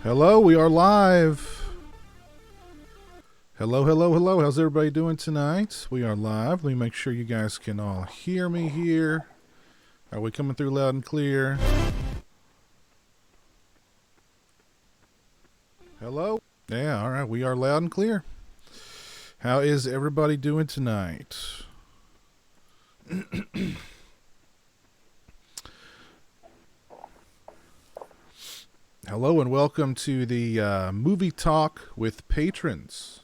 Hello, we are live. Hello, hello, hello. How's everybody doing tonight? We are live. Let me make sure you guys can all hear me here. Are we coming through loud and clear? Hello? Yeah, all right. We are loud and clear. How is everybody doing tonight? Hello and welcome to the Movie Talk with Patrons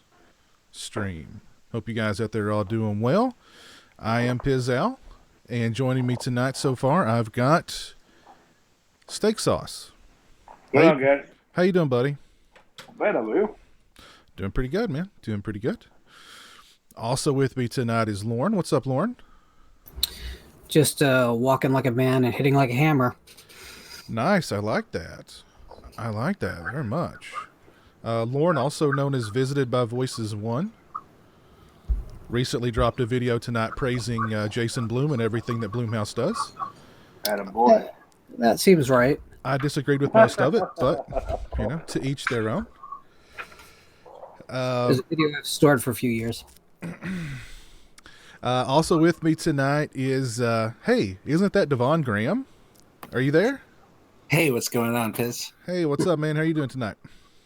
stream. Hope you guys out there are all doing well. I am pizowell, and joining me tonight so far, I've got Steak Sauce. Well, guys. How you doing, buddy? Better, you? Doing pretty good, man. Doing pretty good. Also with me tonight is Lauren. What's up, Lauren? Just walking like a man and hitting like a hammer. Nice. I like that. I like that very much. Lauren, also known as Visited by Voices 1, recently dropped a video tonight praising Jason Blum and everything that Blumhouse does. Attaboy. That seems right. I disagreed with most of it, but, you know, to each their own. There's a video I've stored for a few years. Also with me tonight is, hey, isn't that Devon Graham? Are you there? Hey, what's going on, Piz? Hey, what's up, man? How are you doing tonight?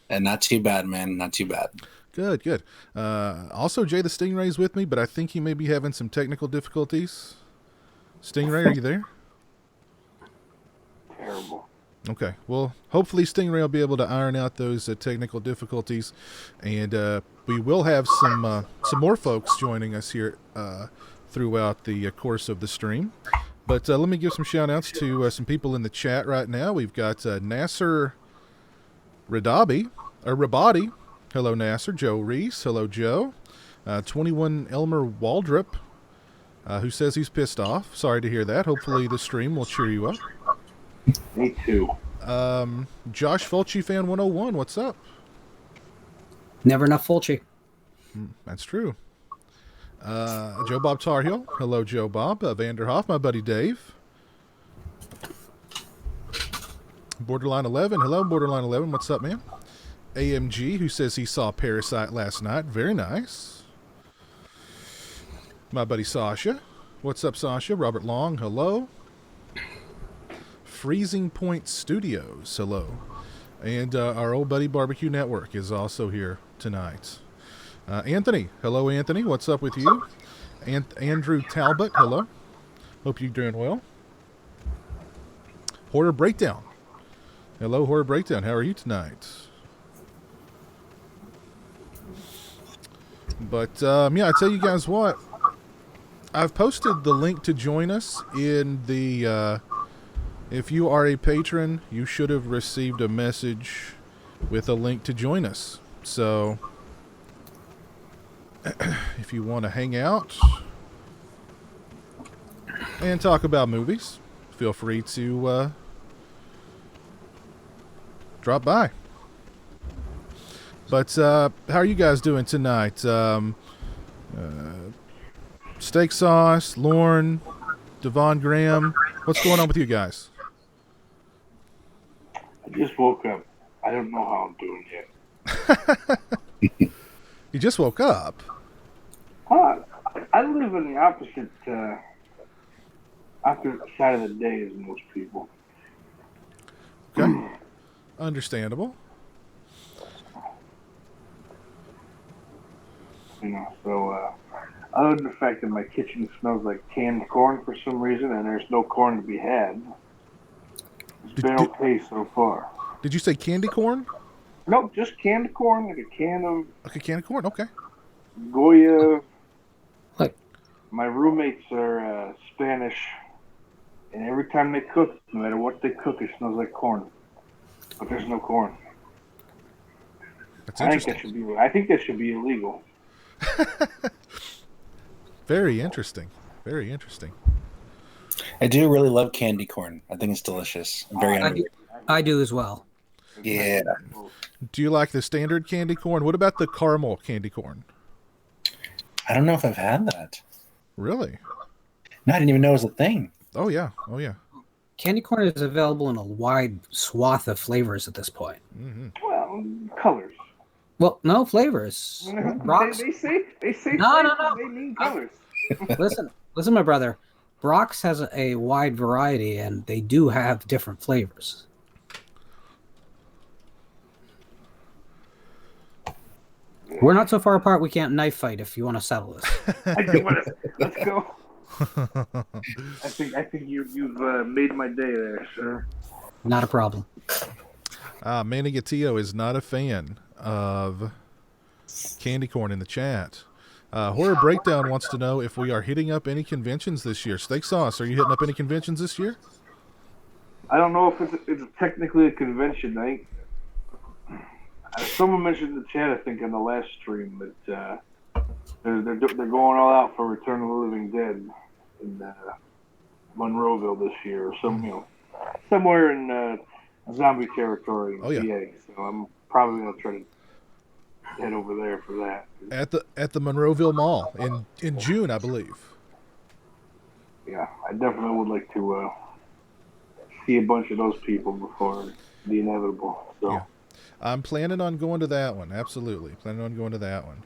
Not too bad, man. Not too bad. Good, good. Also, Jay the Stingray's with me, but I think he may be having some technical difficulties. Stingray, are you there? Terrible. Okay. Well, hopefully Stingray will be able to iron out those technical difficulties, and we will have some more folks joining us here throughout the course of the stream. But let me give some shout-outs to some people in the chat right now. We've got Nasser Rabadi. Hello, Nasser. Joe Reese. Hello, Joe. 21 Elmer Waldrop, who says he's pissed off. Sorry to hear that. Hopefully the stream will cheer you up. Me too. Josh Fulci Fan 101, what's up? Never enough Fulci. That's true. Joe Bob Tarhill. Hello, Joe Bob. Vanderhoff, my buddy Dave. Borderline 11. Hello, Borderline 11. What's up, man? AMG, who says he saw Parasite last night. Very nice. My buddy Sasha. What's up, Sasha? Robert Long. Hello. Freezing Point Studios. Hello. And our old buddy Barbecue Network is also here tonight. Anthony. Hello, Anthony. What's up with you? Andrew Talbot. Hello. Hope you're doing well. Horror Breakdown. Hello, Horror Breakdown. How are you tonight? But, yeah, I tell you guys what. I've posted the link to join us in the, if you are a patron, you should have received a message with a link to join us. So, if you want to hang out and talk about movies, feel free to drop by. But how are you guys doing tonight? Steak Sauce, Lauren, Devon Graham. What's going on with you guys? I just woke up. I don't know how I'm doing yet. You just woke up? I live in the opposite side of the day as most people. Okay. Understandable. You know, so other than the fact that my kitchen smells like canned corn for some reason and there's no corn to be had, it's been okay so far. Did you say candy corn? Nope, just canned corn, like a can of... Okay, candy corn, okay. Goya. What? My roommates are Spanish, and every time they cook, no matter what they cook, it smells like corn. But there's no corn. That's interesting. I think that should be illegal. Very interesting. Very interesting. I do really love candy corn. I think it's delicious. I'm very hungry. I do as well. Yeah. Do you like the standard candy corn? What about the caramel candy corn? I don't know if I've had that. Really? No, I didn't even know it was a thing. Oh, yeah. Oh, yeah. Candy corn is available in a wide swath of flavors at this point. Mm-hmm. Well, colors. Well, no flavors. Brock's. They say No, flavors. no, no. They mean colors. Listen, my brother. Brock's has a wide variety, and they do have different flavors. We're not so far apart we can't knife fight if you want to settle this. Let's go. I think you've made my day there, sir. Not a problem. Manny Gatillo is not a fan of candy corn in the chat. Horror Breakdown wants to know if we are hitting up any conventions this year. Steak Sauce, are you hitting up any conventions this year? I don't know if it's technically a convention. I think someone mentioned in the chat, I think, on the last stream that they're going all out for Return of the Living Dead in Monroeville this year, or somewhere in zombie territory. Oh, yeah. PA. So I'm probably gonna try to head over there for that. At the Monroeville Mall in June, I believe. Yeah, I definitely would like to see a bunch of those people before the inevitable. So. Yeah. I'm planning on going to that one. Absolutely. Planning on going to that one.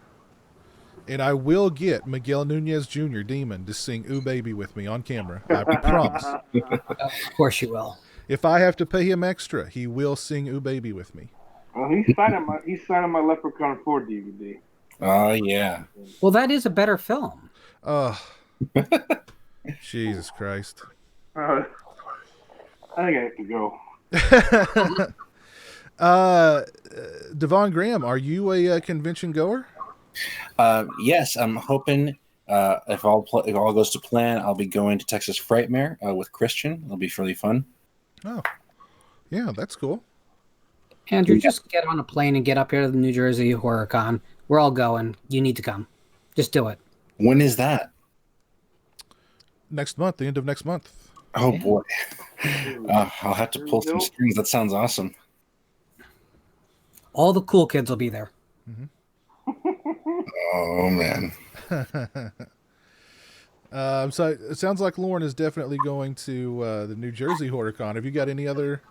And I will get Miguel Nunez Jr., Demon, to sing Ooh Baby with me on camera. I promise. Of course you will. If I have to pay him extra, he will sing Ooh Baby with me. Well, he's signing my Leprechaun 4 DVD. Oh, yeah. Well, that is a better film. Jesus Christ. I think I have to go. Devon Graham, are you a convention goer? Yes, I'm hoping if all goes to plan, I'll be going to Texas Frightmare with Christian. It'll be really fun. Oh, yeah, that's cool. Andrew, just get on a plane and get up here to the New Jersey Horror Con. We're all going. You need to come. Just do it. When is that? Next month, the end of next month. Oh, boy. I'll have to pull some strings. That sounds awesome. All the cool kids will be there. Mm-hmm. Oh, man. So it sounds like Lauren is definitely going to the New Jersey Horror Con. Have you got any other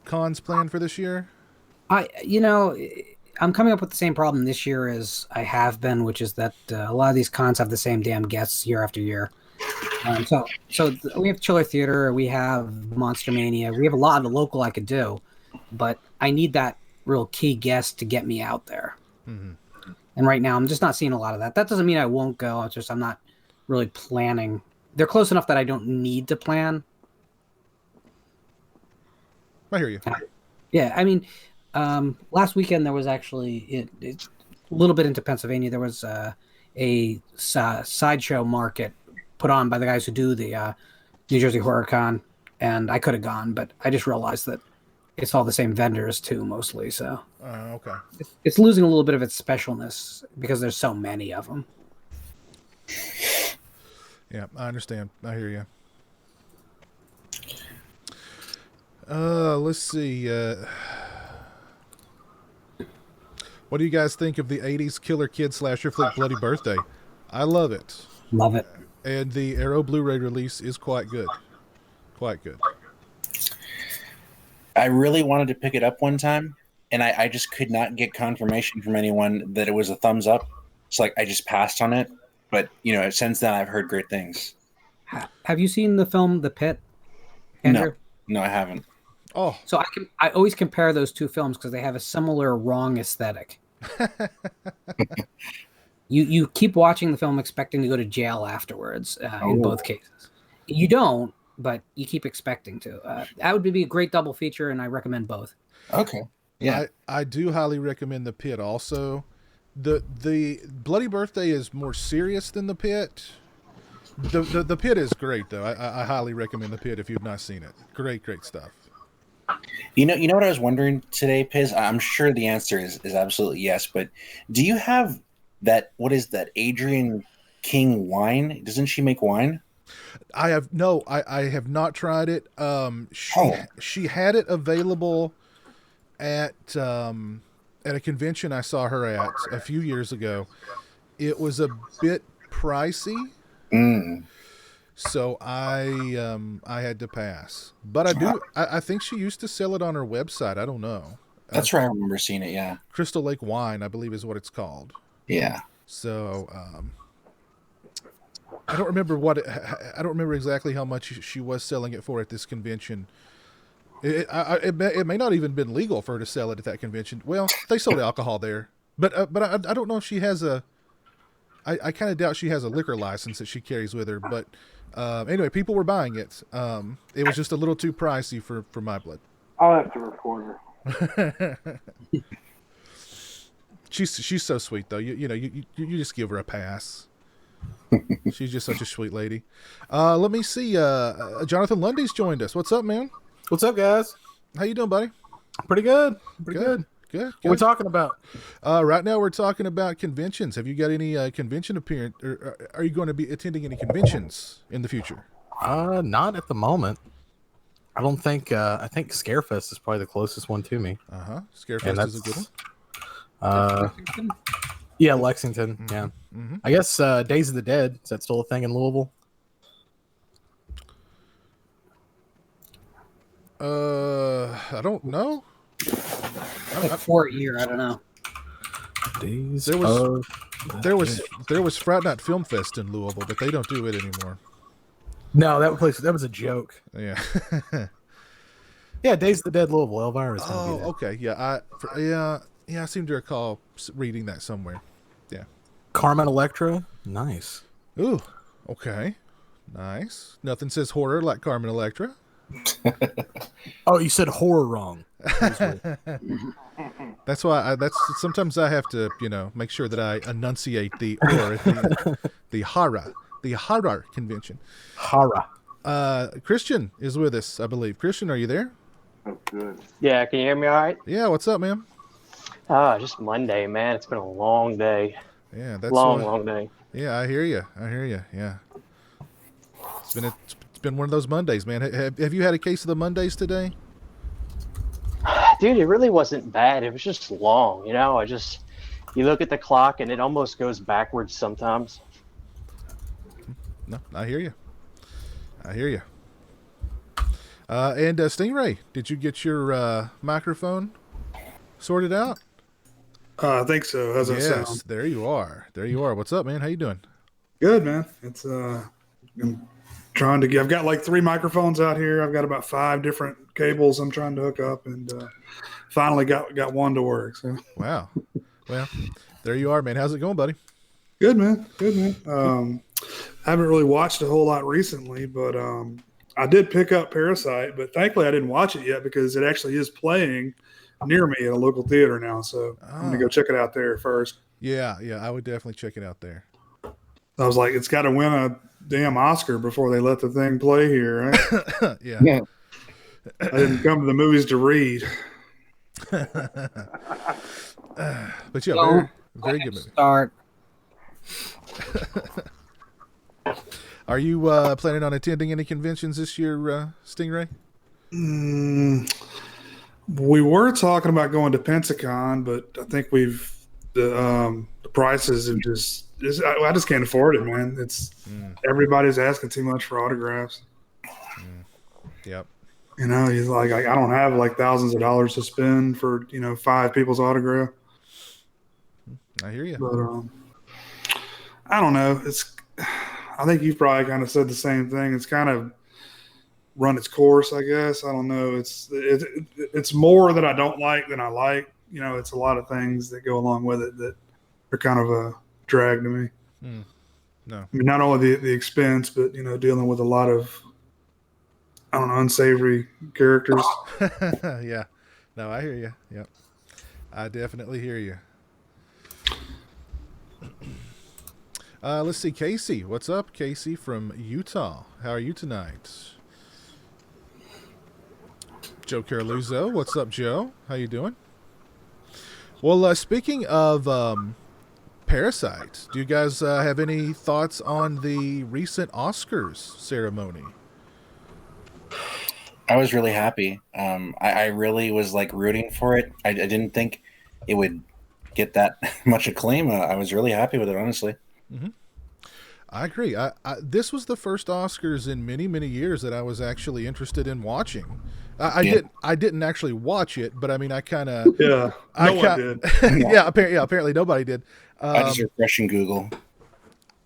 cons planned for this year? I'm coming up with the same problem this year as I have been, which is that a lot of these cons have the same damn guests year after year. So we have Chiller Theater, we have Monster Mania, we have a lot of the local I could do, but I need that real key guest to get me out there. Mm-hmm. And right now, I'm just not seeing a lot of that. That doesn't mean I won't go. It's just I'm not really planning. They're close enough that I don't need to plan. I hear you. Yeah, I mean, last weekend there was actually a little bit into Pennsylvania. There was a sideshow market put on by the guys who do the New Jersey Horror Con, and I could have gone, but I just realized that it's all the same vendors too, mostly. So okay, it's losing a little bit of its specialness because there's so many of them. Yeah, I understand. I hear you. Let's see. What do you guys think of the 80s killer kid slasher flick Bloody Birthday? I love it. Love it. And the Arrow Blu-ray release is quite good. Quite good. I really wanted to pick it up one time, and I just could not get confirmation from anyone that it was a thumbs up. So I just passed on it. But, since then I've heard great things. Have you seen the film The Pit, Andrew? No, I haven't. Oh, so I always compare those two films because they have a similar wrong aesthetic. You keep watching the film expecting to go to jail afterwards in both cases. You don't, but you keep expecting to. That would be a great double feature, and I recommend both. Okay. Yeah. I do highly recommend The Pit also. The Bloody Birthday is more serious than The Pit. The Pit is great, though. I highly recommend The Pit if you've not seen it. Great stuff. You know what I was wondering today, Piz? I'm sure the answer is absolutely yes, but do you have that, what is that, Adrienne King wine? Doesn't she make wine? I have not tried it. She had it available at a convention I saw her at a few years ago. It was a bit pricey. So I had to pass. But I think she used to sell it on her website. I don't know. That's right. I remember seeing it. Yeah. Crystal Lake Wine, I believe, is what it's called. Yeah. So I don't remember I don't remember exactly how much she was selling it for at this convention. It may not even been legal for her to sell it at that convention. Well, they sold alcohol there, but I don't know if she has a. I kind of doubt she has a liquor license that she carries with her. But anyway, people were buying it. It was just a little too pricey for my blood. I'll have to report her. She's so sweet though. You just give her a pass. She's just such a sweet lady. Let me see. Jonathan Lundy's joined us. What's up, man? What's up, guys? How you doing, buddy? Pretty good. Pretty good. Good. What are we talking about? Right now, we're talking about conventions. Have you got any convention appearance, or are you going to be attending any conventions in the future? Not at the moment. I don't think. I think Scarefest is probably the closest one to me. Scarefest is a good one. Yeah, Lexington. Mm-hmm. Yeah. Mm-hmm. I guess Days of the Dead, is that still a thing in Louisville? I don't know. Like for a year, I don't know. Days there was Fright Night Film Fest in Louisville, but they don't do it anymore. No, that was a joke. Yeah. Yeah, Days of the Dead Louisville. Elvira's gonna be there. Okay. Yeah. I seem to recall reading that somewhere. Yeah. Carmen Electra, nice. Ooh. Okay. Nice. Nothing says horror like Carmen Electra. Oh, you said horror wrong. That's why. Sometimes I have to, make sure that I enunciate the horror, the horror convention. Horror. Christian is with us, I believe. Christian, are you there? Oh, good. Yeah, can you hear me all right? Yeah. What's up, man? Just Monday, man. It's been a long day. Yeah, that's long day. Yeah, I hear you. Yeah. It's been one of those Mondays, man. Have you had a case of the Mondays today? Dude, it really wasn't bad. It was just long, you look at the clock and it almost goes backwards sometimes. No, I hear you. And Stingray, did you get your microphone sorted out? I think so. How's that sound? Yes, there you are. What's up, man? How you doing? Good, man. It's I'm trying to. I've got like 3 microphones out here. I've got about 5 different cables I'm trying to hook up, and finally got one to work. So wow. Well, there you are, man. How's it going, buddy? Good, man. I haven't really watched a whole lot recently, but I did pick up Parasite, but thankfully I didn't watch it yet because it actually is playing near me at a local theater now. So I'm going to go check it out there first. Yeah, I would definitely check it out there. I was like, it's got to win a damn Oscar before they let the thing play here, right? Yeah. I didn't come to the movies to read. But yeah, very good movie. Start. Are you planning on attending any conventions this year, Stingray? We were talking about going to Pensacon, but I think the prices have I just can't afford it, man. Everybody's asking too much for autographs. Yep. He's like, I don't have like thousands of dollars to spend for 5 people's autograph. I hear you. But I don't know. I think you've probably kind of said the same thing. It's kind of run its course, I guess. I don't know. It's more that I don't like than I like. It's a lot of things that go along with it that are kind of a drag to me. No. I mean, not only the expense, but dealing with a lot of unsavory characters. Yeah. No, I hear you. Yep. I definitely hear you. Let's see, Casey. What's up, Casey from Utah? How are you tonight? Joe Caroluzzo. What's up, Joe? How you doing? Well, speaking of Parasite, do you guys have any thoughts on the recent Oscars ceremony? I was really happy. I really was like rooting for it. I didn't think it would get that much acclaim. I was really happy with it, honestly. Mm-hmm. I agree. This was the first Oscars in many, many years that I was actually interested in watching. I didn't actually watch it, but I mean, I kind of. Yeah, no one did. Apparently nobody did. I just refreshing Google.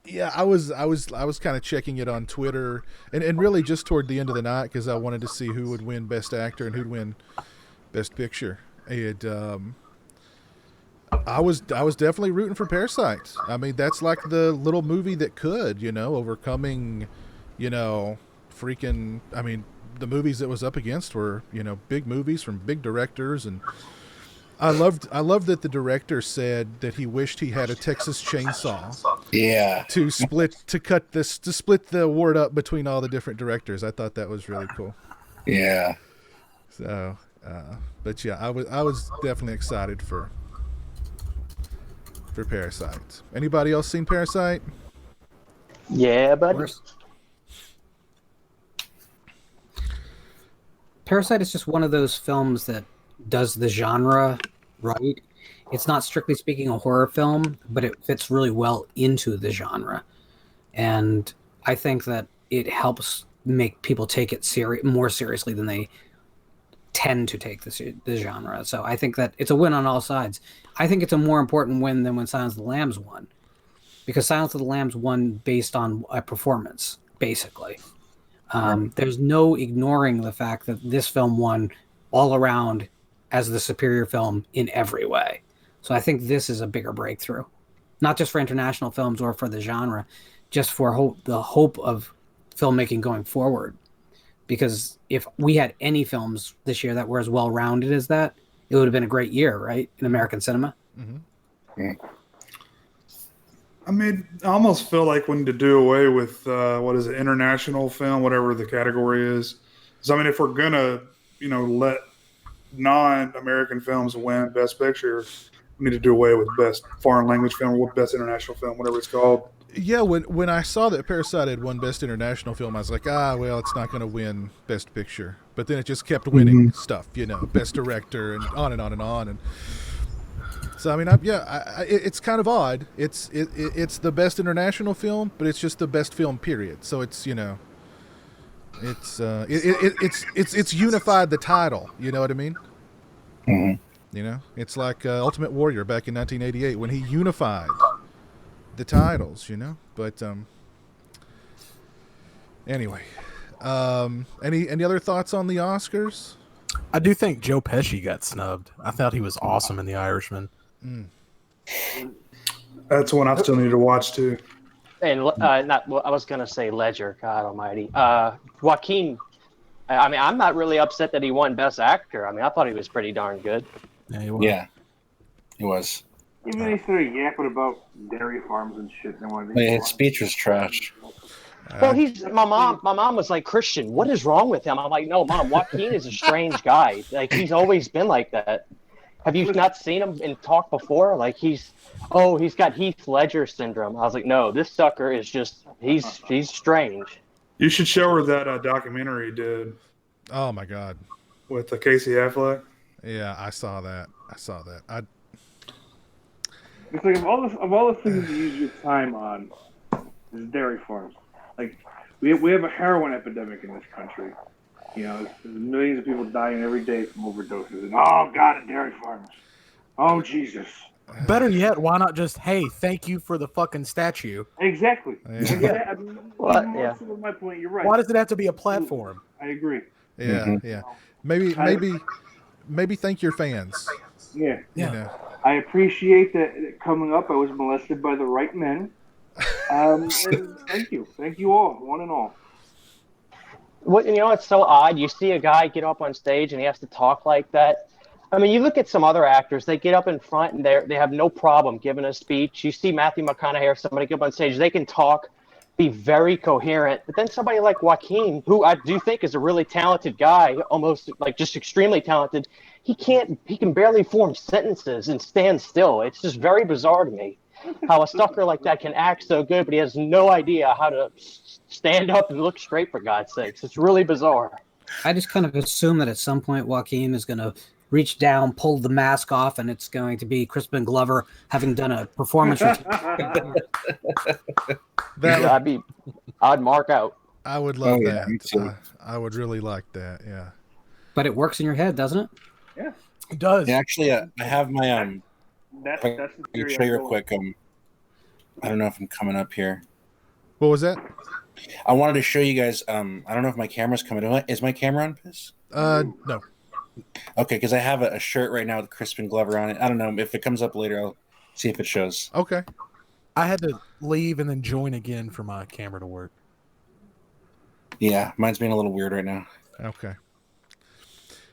Yeah, I was kind of checking it on Twitter, and really just toward the end of the night because I wanted to see who would win Best Actor and who'd win Best Picture. And I was definitely rooting for Parasite. I mean, that's like the little movie that could, overcoming, freaking. I mean, the movies it was up against were, big movies from big directors, and I loved that the director said that he wished he had a Texas chainsaw. Yeah. To split the award up between all the different directors. I thought that was really cool. Yeah. So, but yeah, I was definitely excited for Parasite. Anybody else seen Parasite? Yeah, but Parasite is just one of those films that does the genre right. It's not strictly speaking a horror film, but it fits really well into the genre. And I think that it helps make people take it more seriously than they tend to take the genre. So I think that it's a win on all sides. I think it's a more important win than when Silence of the Lambs won. Because Silence of the Lambs won based on a performance, basically. There's no ignoring the fact that this film won all around as the superior film in every way. So I think this is a bigger breakthrough, not just for international films or for the genre, just for the hope of filmmaking going forward. Because if we had any films this year that were as well-rounded as that, it would have been a great year, right, in American cinema. Mm-hmm. Yeah. I mean, I almost feel like we need to do away with international film, whatever the category is. Because I mean, if we're gonna, let non-American films win Best Picture, we need to do away with Best Foreign Language Film or Best International Film, whatever it's called. Yeah, when I saw that Parasite had won Best International Film, I was like, well, it's not going to win Best Picture. But then it just kept winning stuff, Best Director and on and on and on. And so I mean, it's kind of odd. It's the Best International Film, but it's just the best film period. So it's it's unified the title. You know what I mean? Mm-hmm. It's like Ultimate Warrior back in 1988 when he unified the titles, but anyway, any other thoughts on the Oscars? I do think Joe Pesci got snubbed. I thought he was awesome in The Irishman. That's one I still need to watch too. And I was gonna say Ledger. God Almighty, Joaquin. I mean, I'm not really upset that he won Best Actor. I mean, I thought he was pretty darn good. Yeah, he was. Yeah, he was. Even they started yapping about dairy farms and shit. His speech was trash. Well, my mom was like, Christian, what is wrong with him? I'm like, no, Mom, Joaquin is a strange guy. Like, he's always been like that. Have you not seen him in talk before? Like, he's got Heath Ledger syndrome. I was like, no, this sucker is just, he's strange. You should show her that documentary he did. Oh my God. With Casey Affleck. Yeah, I saw that. It's like of all the things you use your time on, is dairy farms. Like we have a heroin epidemic in this country. There's millions of people dying every day from overdoses. And oh God, dairy farms. Oh Jesus. Better yet, why not just, hey, thank you for the fucking statue? Exactly. Yeah. My point. You're right. Why does it have to be a platform? I agree. Yeah, yeah. Maybe thank your fans. Yeah. I appreciate that coming up. I was molested by the right men. And thank you all, one and all. It's so odd. You see a guy get up on stage and he has to talk like that. I mean, you look at some other actors, they get up in front and they have no problem giving a speech. You see Matthew McConaughey or somebody get up on stage, they can talk, be very coherent. But then somebody like Joaquin, who I do think is a really talented guy, almost like just extremely talented, he can barely form sentences and stand still. It's just very bizarre to me how a sucker like that can act so good, but he has no idea how to stand up and look straight, for God's sakes. It's really bizarre. I just kind of assume that at some point Joaquin is going to reach down, pull the mask off, and it's going to be Crispin Glover having done a performance. I'd mark out. I would love Oh, yeah, me that. too. I would really like that. Yeah. But it works in your head, doesn't it? Yeah, It does. Yeah, actually, I have my that's I the can theory. show you I'm real going quick. I don't know if I'm coming up here. What was that? I wanted to show you guys. I don't know if my camera's coming. Is my camera on, Piss? No. Okay, because I have a shirt right now with Crispin Glover on it. I don't know if it comes up later. I'll see if it shows. Okay. I had to leave and then join again for my camera to work. Yeah, mine's being a little weird right now. Okay.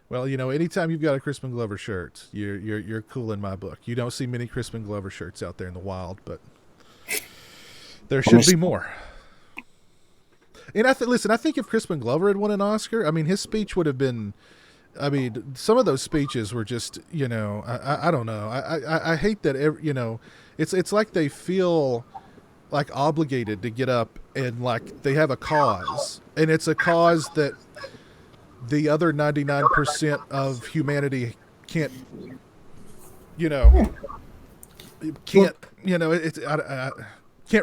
Well, anytime you've got a Crispin Glover shirt, you're cool in my book. You don't see many Crispin Glover shirts out there in the wild, but there should be more. And I think if Crispin Glover had won an Oscar, I mean, his speech would have been. I mean, some of those speeches were just, I don't know. I hate that. It's like they feel like obligated to get up and like they have a cause, and it's a cause that the other 99% of humanity can't, can't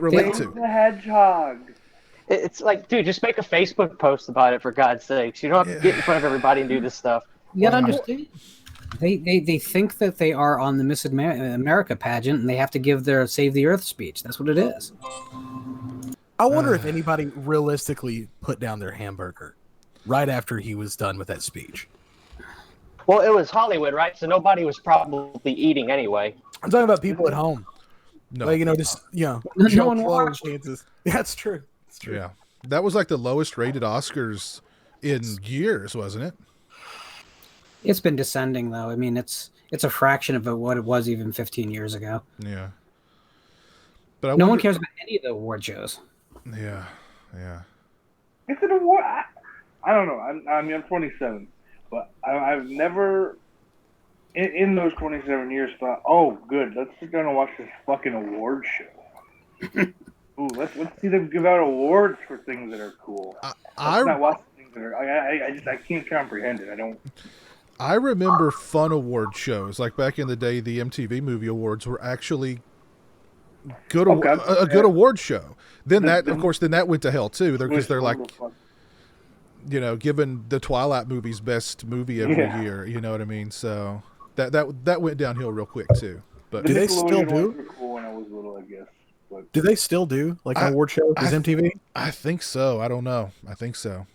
relate to. the hedgehog. It's like, dude, just make a Facebook post about it for God's sakes. You don't have to get in front of everybody and do this stuff. You gotta understand. They think that they are on the Miss America pageant and they have to give their Save the Earth speech. That's what it is. I wonder if anybody realistically put down their hamburger right after he was done with that speech. Well, it was Hollywood, right? So nobody was probably eating anyway. I'm talking about people at home. No. Like, No Joe one Blow watched. chances. Yeah, that's true. It's true. Yeah. That was like the lowest rated Oscars in years, wasn't it? It's been descending, though. I mean, it's a fraction of what it was even 15 years ago. Yeah. But No one cares about any of the award shows. Yeah. Yeah. It's an award. I don't know. I'm 27, but I've never in those 27 years thought, oh, good, let's sit down and watch this fucking award show. Ooh, let's see them give out awards for things that are cool. Let's not watch things that are. I can't comprehend it. I don't. I remember fun award shows like back in the day. The MTV Movie Awards were actually good. A good award show. Then of course, that went to hell too. Because they're like, giving the Twilight movies best movie every year. You know what I mean? So that went downhill real quick too. But do they still do? Cool when I was little, I guess. But Do they still do like an award show? Is MTV? I think so. I don't know. I think so.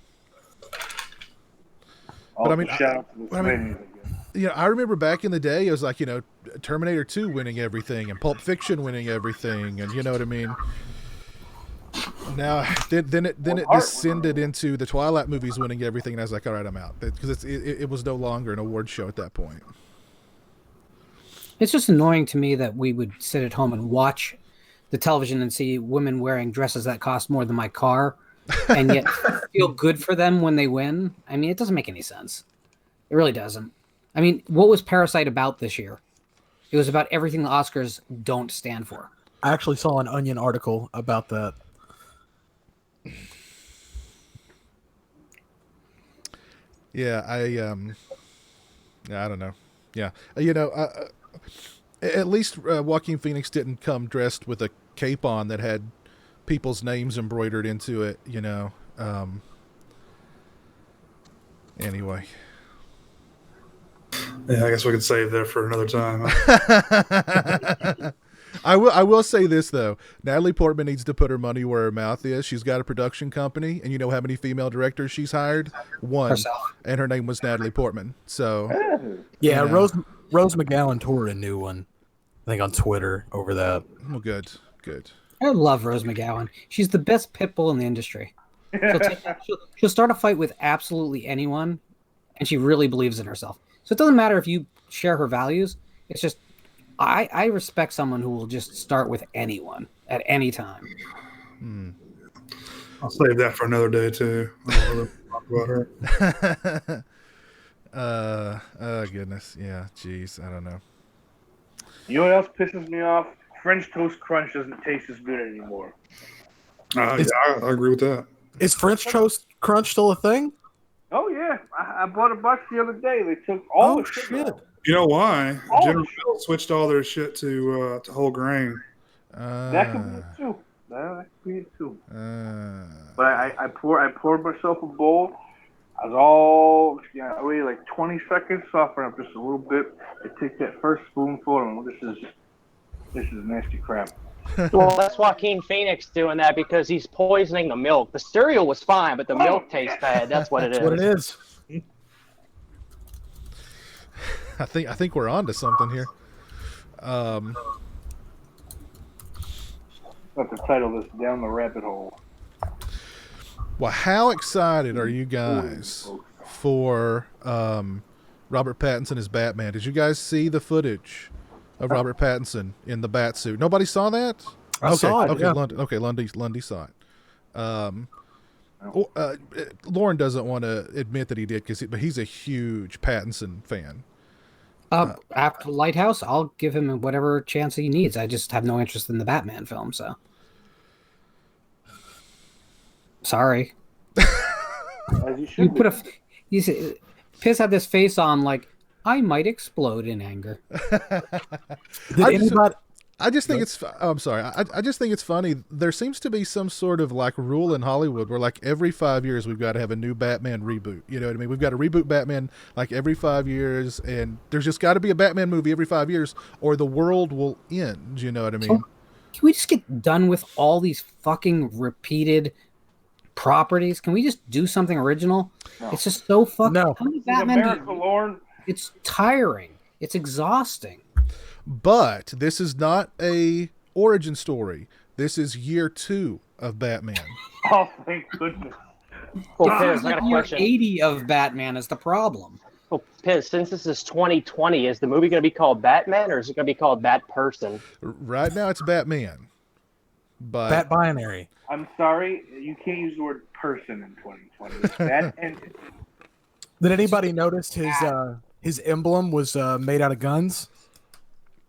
but I mean, shout out to the Swings, I guess. I remember back in the day, it was like, Terminator 2 winning everything and Pulp Fiction winning everything, and you know what I mean? Now, then it descended into the Twilight movies winning everything, and I was like, all right, I'm out. Because it was no longer an award show at that point. It's just annoying to me that we would sit at home and watch the television and see women wearing dresses that cost more than my car and yet feel good for them when they win. I mean, it doesn't make any sense. It really doesn't. I mean, what was Parasite about this year? It was about everything the Oscars don't stand for. I actually saw an Onion article about that. Yeah, I don't know. Yeah, at least Joaquin Phoenix didn't come dressed with a cape on that had people's names embroidered into it. Anyway. Yeah, I guess we could save that for another time. I will say this though. Natalie Portman needs to put her money where her mouth is. She's got a production company, and you know how many female directors she's hired? One. Herself. And her name was Natalie Portman. So Yeah, Rose McGowan toured a new one, I think, on Twitter over that. well, good. I love Rose McGowan. She's the best pit bull in the industry. She'll start a fight with absolutely anyone, and she really believes in herself. So it doesn't matter if you share her values. It's just I respect someone who will just start with anyone at any time. I'll save that for another day too. I'll talk about her. Oh goodness, yeah, jeez, I don't know. You know what else pisses me off? French toast crunch doesn't taste as good anymore. Yeah, I agree with that. Is French toast crunch still a thing? Oh yeah, I bought a box the other day. They took all the sugar shit! out. You know why? Oh, General Mills switched all their shit to whole grain. That could be it too. That could be it too. Uh, But I poured myself a bowl. I was all, I waited like 20 seconds, soften up just a little bit. I take that first spoonful, and this is nasty crap. Well, that's Joaquin Phoenix doing that because he's poisoning the milk. The cereal was fine, but the milk tastes bad. That's what it is. That's what it is. I think we're on to something here. Let the title this down the rabbit hole. Well, how excited are you guys for Robert Pattinson as Batman? Did you guys see the footage of Robert Pattinson in the bat suit? Nobody saw that? I saw it. Okay, Yeah. Lundy saw it. Lauren doesn't want to admit that he did, but he's a huge Pattinson fan. After Lighthouse, I'll give him whatever chance he needs. I just have no interest in the Batman film, so sorry. As you should. Piss had this face on like I might explode in anger. I just think it's. Oh, I'm sorry. I just think it's funny. There seems to be some sort of like rule in Hollywood where like every 5 years we've got to have a new Batman reboot. You know what I mean? We've got to reboot Batman like every 5 years, and there's just got to be a Batman movie every 5 years, or the world will end. You know what I mean? So, can we just get done with all these fucking repeated properties? Can we just do something original? No. It's just so fucking. No. How many It's Batman? America, Lauren. It's tiring. It's exhausting. But this is not a origin story. This is year 2 of Batman. Oh, thank goodness. Well, Piz, I got a Year question. 80 of Batman is the problem. Well, Piz, since this is 2020, is the movie going to be called Batman or is it going to be called Bat Person? Right now it's Batman. But Bat binary. I'm sorry, you can't use the word person in 2020. It's that entity. Did anybody notice his emblem was made out of guns?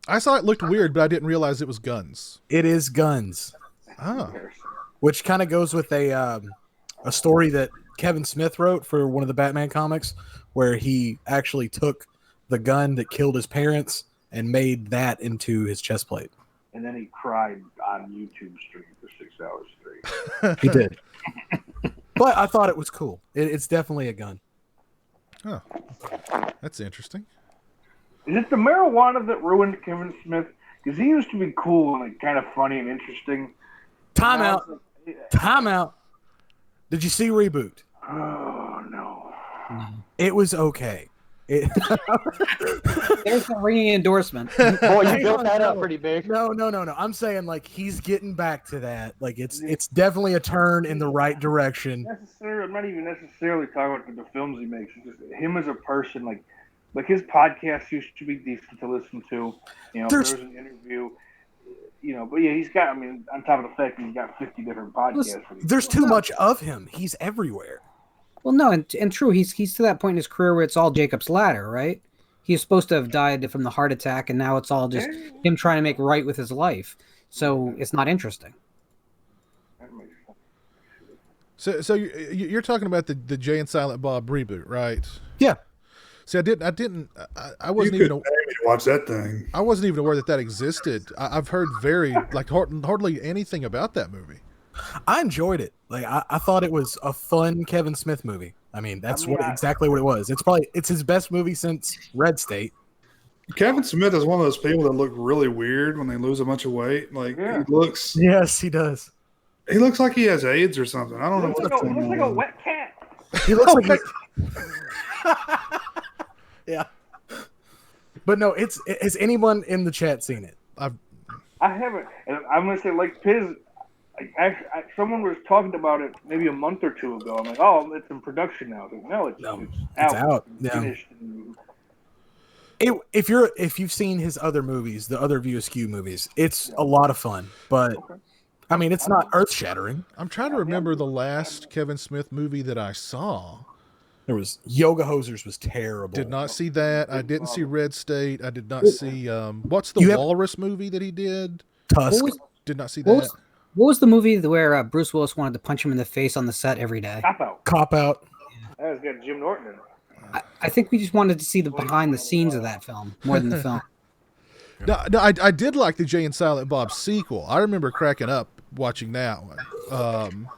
I saw it looked weird, but I didn't realize it was guns. It is guns. Oh. Which kind of goes with a story that Kevin Smith wrote for one of the Batman comics, where he actually took the gun that killed his parents and made that into his chest plate. And then he cried on YouTube stream for 6 hours straight. He did. But I thought it was cool. It's definitely a gun. Oh, that's interesting. Is it the marijuana that ruined Kevin Smith? Because he used to be cool and like, kind of funny and interesting. Time out. Time out. Did you see Reboot? Oh, no. It was okay. There's a ringing endorsement. Boy, you built that up pretty big. No. I'm saying like he's getting back to that. Like it's definitely a turn in the right direction. I'm not even necessarily talking about the films he makes. It's just him as a person, like his podcast used to be decent to listen to. You know, there was an interview. You know, but yeah, he's got. I mean, on top of the fact that he's got 50 different podcasts. There's too much of him. He's everywhere. Well, no, and true. He's to that point in his career where it's all Jacob's Ladder, right? He's supposed to have died from the heart attack, and now it's all just him trying to make right with his life. So it's not interesting. So you're talking about the Jay and Silent Bob reboot, right? Yeah. See, I wasn't even watch that thing. I wasn't even aware that existed. I've heard hardly anything about that movie. I enjoyed it. Like I thought it was a fun Kevin Smith movie. I mean, exactly what it was. It's his best movie since Red State. Kevin Smith is one of those people that look really weird when they lose a bunch of weight. Like he looks. Yes, he does. He looks like he has AIDS or something. I don't know. He looks like a wet cat. He looks like. Yeah. But no, has anyone in the chat seen it? I haven't. And I'm gonna say like Piz. Someone was talking about it maybe a month or two ago. I'm like, oh, it's in production now. Like, no, it's out. Yeah. If you've seen his other movies, the other View Askew movies, it's a lot of fun. But I mean, it's not earth shattering. I'm trying to remember the last Kevin Smith movie that I saw. There was Yoga Hosers was terrible. Did not see that. I didn't see Red State. I did not see what's the Walrus movie that he did? Tusk. Did not see that. What was the movie where Bruce Willis wanted to punch him in the face on the set every day? Cop Out. That was got Jim Norton in it. I think we just wanted to see the behind the scenes of that film more than the film. No, I did like the Jay and Silent Bob sequel. I remember cracking up watching that one.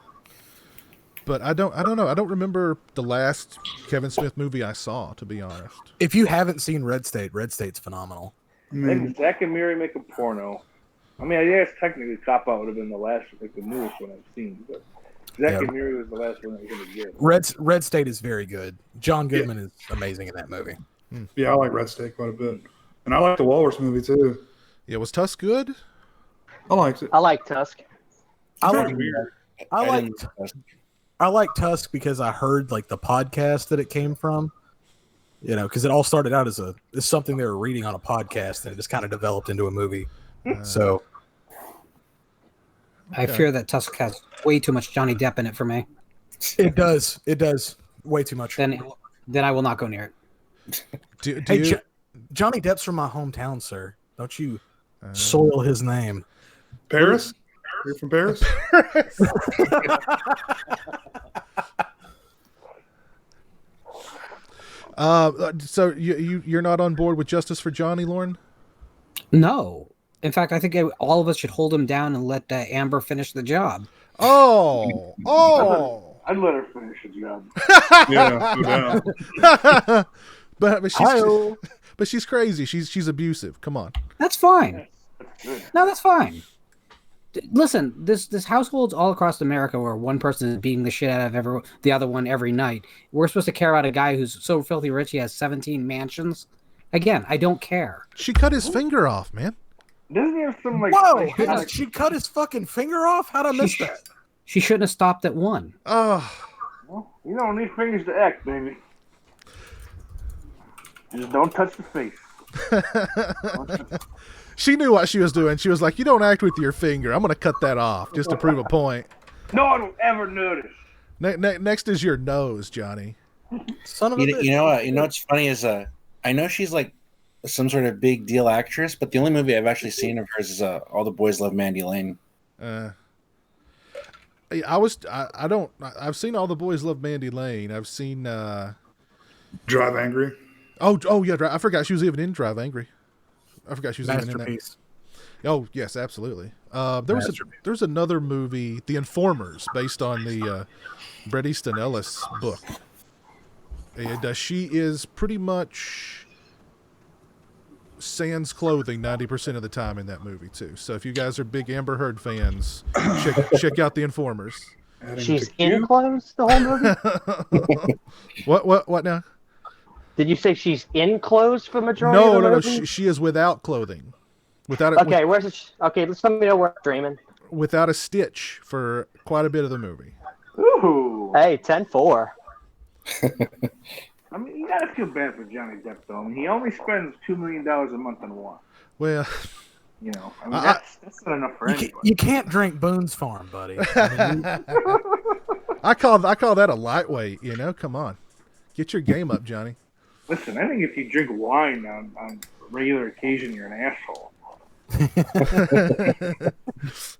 But I don't know. I don't remember the last Kevin Smith movie I saw, to be honest. If you haven't seen Red State's phenomenal. I I mean, think Zach and Miri make a porno. I mean, I guess technically Cop Out would have been the last, like the newest one I've seen, but Zach and Miri was the last one that was going to get. Red State is very good. John Goodman is amazing in that movie. yeah, I like Red State quite a bit, and I like the Walrus movie too. Yeah, was Tusk good? I liked it. I like Tusk. I Very like weird. I like Tusk because I heard like the podcast that it came from. You know, because it all started out as something they were reading on a podcast, and it just kind of developed into a movie. So I fear that Tusk has way too much Johnny Depp in it for me. it does way too much. Then I will not go near it. Johnny Depp's from my hometown, sir. Don't you soil his name. Paris? You're from Paris? So you're not on board with Justice for Johnny, Lauren? No. In fact, I think all of us should hold him down and let Amber finish the job. Oh. I'd let her finish the job. Yeah, no doubt. but she's crazy. She's abusive. Come on. That's fine. That's good. No, that's fine. Listen, this households all across America where one person is beating the shit out of the other one every night. We're supposed to care about a guy who's so filthy rich he has 17 mansions. Again, I don't care. She cut his finger off, man. Doesn't he have some like? Whoa! She cut his fucking finger off? How'd I miss that? She shouldn't have stopped at one. Oh. Well, you don't need fingers to act, baby. Just don't touch the face. She knew what she was doing. She was like, "You don't act with your finger. I'm going to cut that off just to prove a point." No one will ever notice. Next is your nose, Johnny. Son of a bitch. You know what's funny is I know she's like some sort of big deal actress, but the only movie I've actually seen of hers is All the Boys Love Mandy Lane. I've seen All the Boys Love Mandy Lane. I've seen Drive Angry. Oh yeah, I forgot she was even in Drive Angry. I forgot she was even in that. Masterpiece. Oh yes, absolutely. There's another movie, The Informers, based on the Bret Easton Ellis book, and she is pretty much sans clothing 90% of the time in that movie too. So if you guys are big Amber Heard fans, check out The Informers. She's in clothes the whole movie? What now? Did you say she's in clothes for the majority of the movie? No. She is without clothing. Without it. Okay, where's it? Okay, let's let me know where I'm dreaming. Without a stitch for quite a bit of the movie. Ooh. Hey, 10-4. I mean, you gotta feel bad for Johnny Depp, though. I mean, he only spends $2 million a month on wine. Well, you know, I mean, that's not enough for anybody. You can't drink Boone's Farm, buddy. I mean, I call that a lightweight. You know, come on, get your game up, Johnny. Listen, I think if you drink wine on a regular occasion, you're an asshole.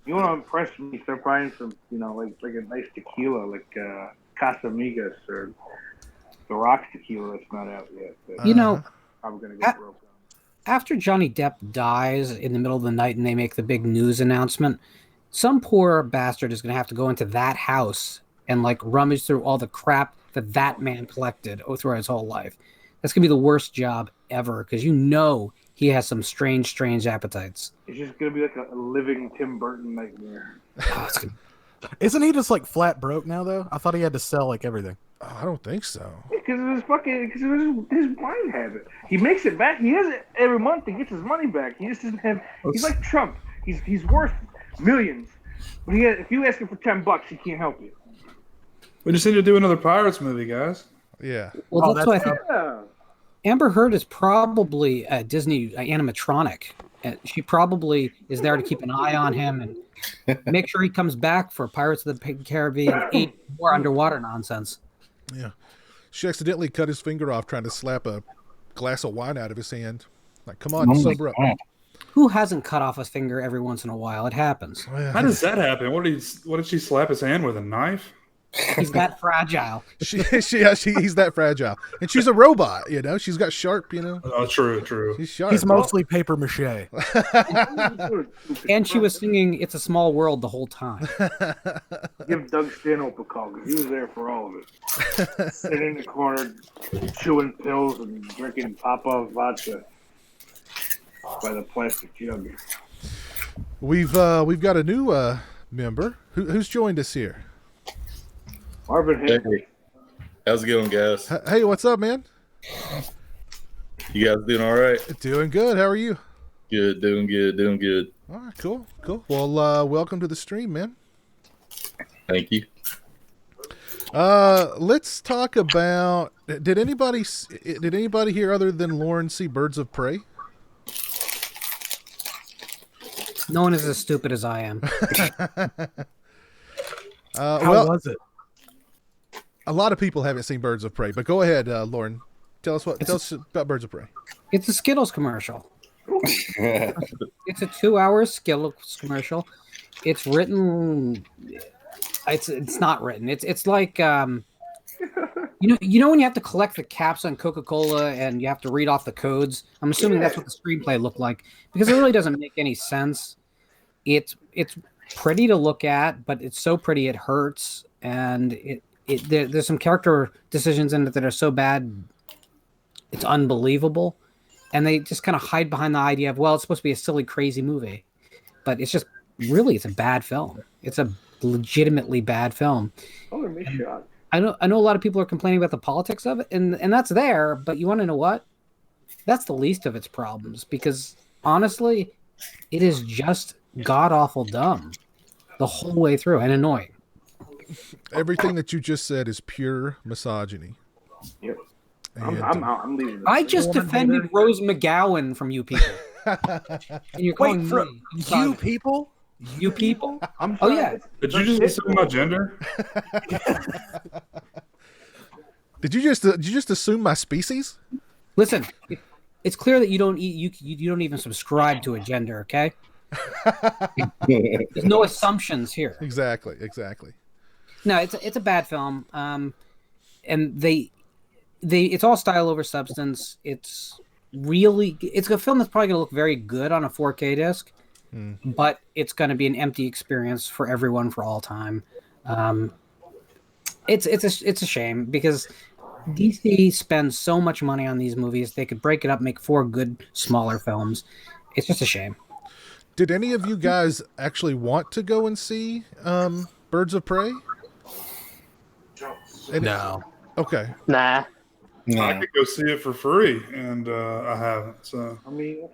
You want to impress me? Start buying some, like a nice tequila, like Casamigos or the Rock's tequila that's not out yet. I'm gonna get broke down. After Johnny Depp dies in the middle of the night and they make the big news announcement, some poor bastard is going to have to go into that house and like rummage through all the crap that man collected throughout his whole life. That's going to be the worst job ever because he has some strange appetites. It's just going to be like a living Tim Burton nightmare. Isn't he just like flat broke now though? I thought he had to sell like everything. Oh, I don't think so. Because of his wine habit. He makes it back. He has it every month. He gets his money back. He just doesn't have. He's like Trump. He's worth millions, but if you ask him for $10, he can't help you. We just need to do another Pirates movie, guys. Yeah. Well, that's what I think. Yeah. Amber Heard is probably a Disney animatronic. She probably is there to keep an eye on him and make sure he comes back for Pirates of the Caribbean 8 more underwater nonsense. Yeah. She accidentally cut his finger off trying to slap a glass of wine out of his hand. Like, come on, sober up. Who hasn't cut off a finger every once in a while? It happens. Well, How does that happen? What did she slap his hand with? A knife? He's that fragile. He's that fragile, and she's a robot. You know, she's got sharp. You know, Oh, true. she's sharp. He's mostly paper mache. And she was singing "It's a Small World" the whole time. Give Doug Stanhope a call because he was there for all of it. Sitting in the corner, chewing pills and drinking Papa vodka by the plastic jug. We've got a new member who's joined us here. Marvin Hey, Henry. how's it going, guys? Hey, what's up, man? You guys doing all right? Doing good. How are you? Good, doing good. All right, cool. Well, welcome to the stream, man. Thank you. Let's talk about. Did anybody here other than Lauren see Birds of Prey? No one is as stupid as I am. How was it? A lot of people haven't seen Birds of Prey, but go ahead, Lauren. Tell us about Birds of Prey. It's a Skittles commercial. It's a 2-hour Skittles commercial. It's written. It's not written. It's like you know when you have to collect the caps on Coca-Cola and you have to read off the codes. I'm assuming that's what the screenplay looked like because it really doesn't make any sense. It's pretty to look at, but it's so pretty it hurts, and there's some character decisions in it that are so bad it's unbelievable, and they just kind of hide behind the idea of, well, it's supposed to be a silly, crazy movie, but it's just really it's a bad film. It's a legitimately bad film. Oh, me shot. I know a lot of people are complaining about the politics of it, and that's there, but you want to know what? That's the least of its problems, because honestly, it is just god awful dumb the whole way through and annoying. Everything that you just said is pure misogyny. Yep. And, I'm leaving. I just defended Rose McGowan from you people. And you're calling me You people? You people? I'm Oh sorry. yeah. Did you just assume my gender? Did you just assume my species? Listen, it's clear that you don't you don't even subscribe to a gender, okay? There's no assumptions here. Exactly. No, it's a bad film. And it's all style over substance. It's a film that's probably going to look very good on a 4K disc, but it's going to be an empty experience for everyone for all time. It's a shame because DC spends so much money on these movies. They could break it up, make 4 good smaller films. It's just a shame. Did any of you guys actually want to go and see Birds of Prey? No. Okay. Nah. I could go see it for free, and I haven't. So I mean,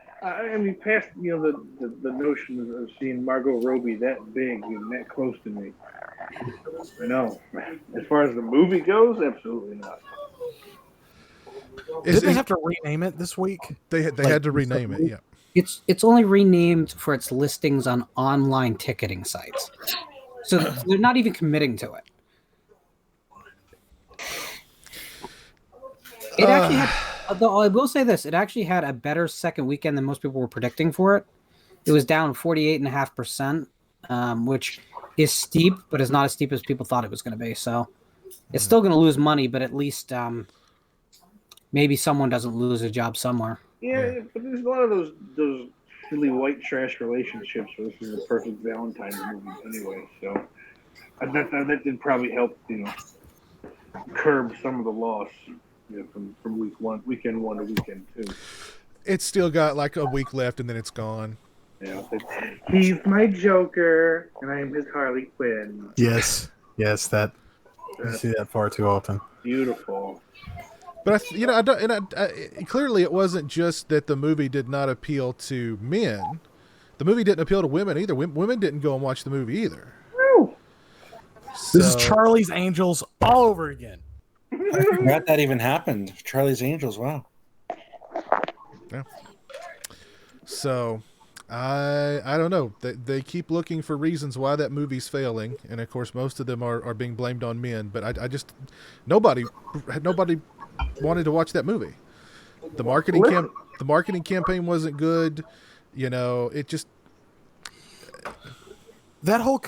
past the notion of seeing Margot Robbie that big and that close to me. No, as far as the movie goes, absolutely not. Did they have to rename it this week? They had to rename it. Yeah. It's only renamed for its listings on online ticketing sites, so they're not even committing to it. It actually had, although I will say this, it actually had a better second weekend than most people were predicting for it. It was down 48.5%, which is steep, but is not as steep as people thought it was going to be. So it's still going to lose money, but at least maybe someone doesn't lose a job somewhere. Yeah, but there's a lot of those silly white trash relationships where this is a perfect Valentine's movie anyway. So that did probably help, curb some of the loss. From weekend 1 to weekend 2. It's still got like a week left, and then it's gone. Yeah, he's my Joker, and I am his Harley Quinn. Yes, that you see that far too often. Beautiful. But clearly it wasn't just that the movie did not appeal to men. The movie didn't appeal to women either. Women didn't go and watch the movie either. No. This is Charlie's Angels all over again. I forgot that even happened. Charlie's Angels, wow. Yeah. So, I don't know. They keep looking for reasons why that movie's failing, and of course, most of them are being blamed on men. But I just nobody wanted to watch that movie. The marketing campaign wasn't good. It just that whole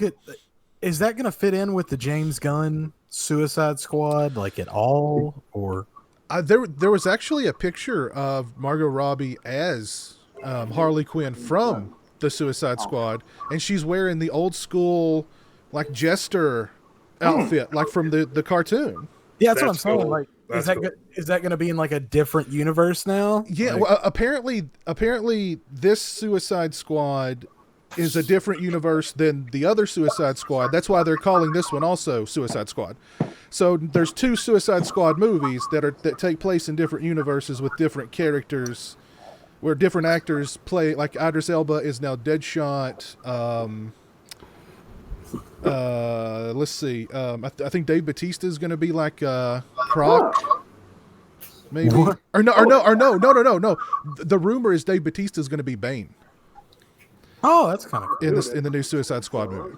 is that going to fit in with the James Gunn Suicide Squad like at all, or there was actually a picture of Margot Robbie as Harley Quinn from the Suicide Squad, and she's wearing the old school like jester outfit, like from the cartoon. yeah, that's what I'm That's saying. cool. Like, That's cool. is that going to be in like a different universe now? Yeah, Like, well, apparently this Suicide Squad is a different universe than the other Suicide Squad. That's why they're calling this one also Suicide Squad. So there's two Suicide Squad movies that take place in different universes with different characters, where different actors play. Like Idris Elba is now Deadshot. Let's see. I think Dave Bautista is going to be like Croc. Maybe. What? Or no. The rumor is Dave Bautista is going to be Bane oh, that's kind of cool. in the new Suicide Squad movie.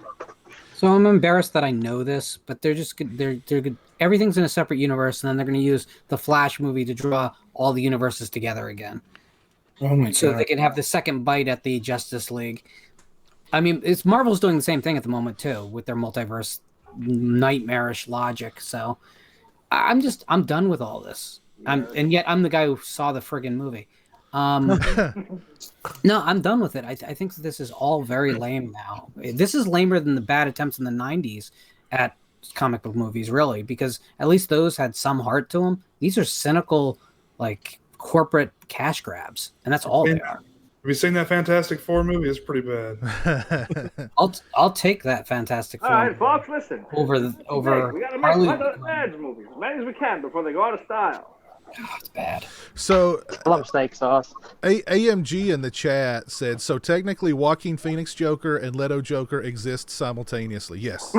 So I'm embarrassed that I know this, but they're good. Everything's in a separate universe, and then they're going to use the Flash movie to draw all the universes together again, Oh my so god. they can have the second bite at the Justice League. I mean, it's Marvel's doing the same thing at the moment too with their multiverse nightmarish logic. So I'm done with all this. And yet I'm the guy who saw the friggin' movie. No, I'm done with it. I think this is all very lame now. This is lamer than the bad attempts in the 90s at comic book movies, really, because at least those had some heart to them. These are cynical, like, corporate cash grabs, and that's all they are. Have you seen that Fantastic Four movie? It's pretty bad. I'll take that Fantastic Four All right, folks, listen. over We got to make Harley. fun of the Edge movies as many as we can before they go out of style. Oh, it's bad. So I love steak sauce. AMG in the chat said, so technically Joaquin Phoenix Joker and Leto Joker exist simultaneously. Yes.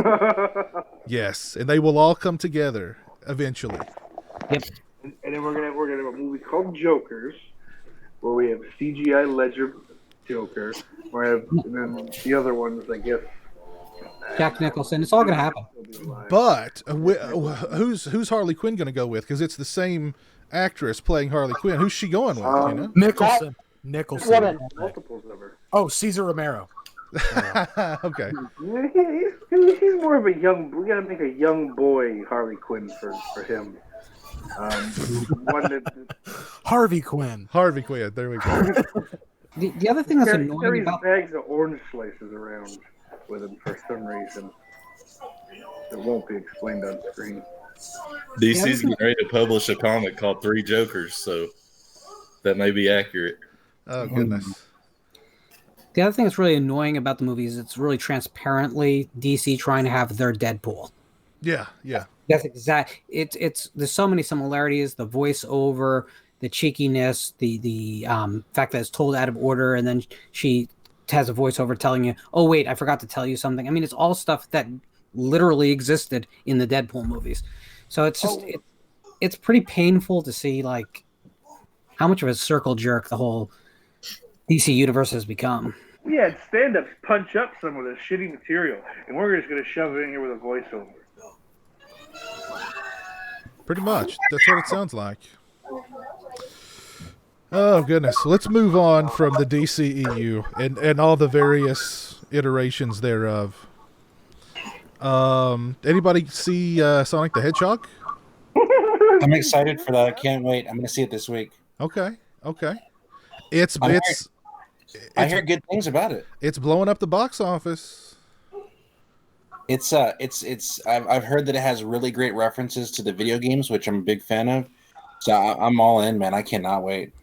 Yes. And they will all come together eventually. Yep. And then we're gonna have a movie called Jokers, where we have CGI Ledger Joker, and then the other ones, I guess. Jack Nicholson. It's all gonna happen. But who's Harley Quinn going to go with? Because it's the same actress playing Harley Quinn. Who's she going with? You know? Nicholson. Multiples of her. Oh, Caesar Romero. Okay. He's more of a young. We gotta make a young boy Harley Quinn for him. One that Harvey Quinn. Harvey Quinn. There we go. The other thing that's annoying carries about bags of orange slices around with him for some reason. It won't be explained on screen. DC's getting ready to publish a comic called Three Jokers, so that may be accurate. Oh, goodness. the other thing that's really annoying about the movie is it's really transparently DC trying to have their Deadpool. Yeah, yeah. That's exact. It's there's so many similarities. The voiceover, the cheekiness, the fact that it's told out of order, and then she has a voiceover telling you, "Oh wait, I forgot to tell you something." I mean, it's all stuff that literally existed in the Deadpool movies. So it's just it's pretty painful to see like how much of a circle jerk the whole DC universe has become. Yeah, stand-ups punch up some of this shitty material, and we're just going to shove it in here with a voiceover. Pretty much. That's what it sounds like. Oh, goodness. Let's move on from the DCEU and all the various iterations thereof. Anybody see Sonic the Hedgehog? I'm excited for that. I can't wait. I'm going to see it this week. Okay. I hear good things about it. It's blowing up the box office. I've heard that it has really great references to the video games, which I'm a big fan of. So I'm all in, man. I cannot wait.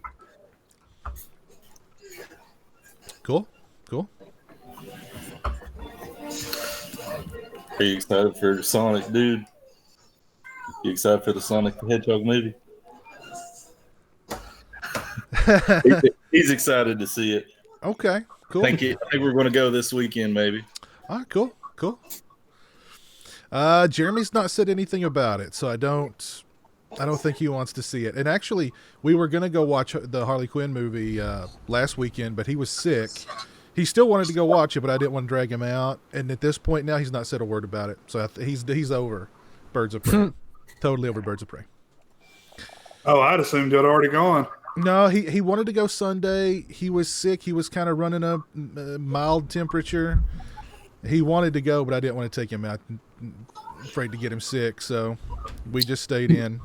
Cool. Are you excited for Sonic, dude? You excited for the Sonic the Hedgehog movie? He's excited to see it. Okay, cool. I think we're going to go this weekend, maybe. All right, cool. Jeremy's not said anything about it, so I don't think he wants to see it. And actually, we were going to go watch the Harley Quinn movie last weekend, but he was sick. He still wanted to go watch it, but I didn't want to drag him out. And at this point now, he's not said a word about it. So he's over Birds of Prey. Totally over Birds of Prey. Oh, I'd assumed you'd already gone. No, he wanted to go Sunday. He was sick. He was kind of running a mild temperature. He wanted to go, but I didn't want to take him out. afraid to get him sick, so we just stayed in.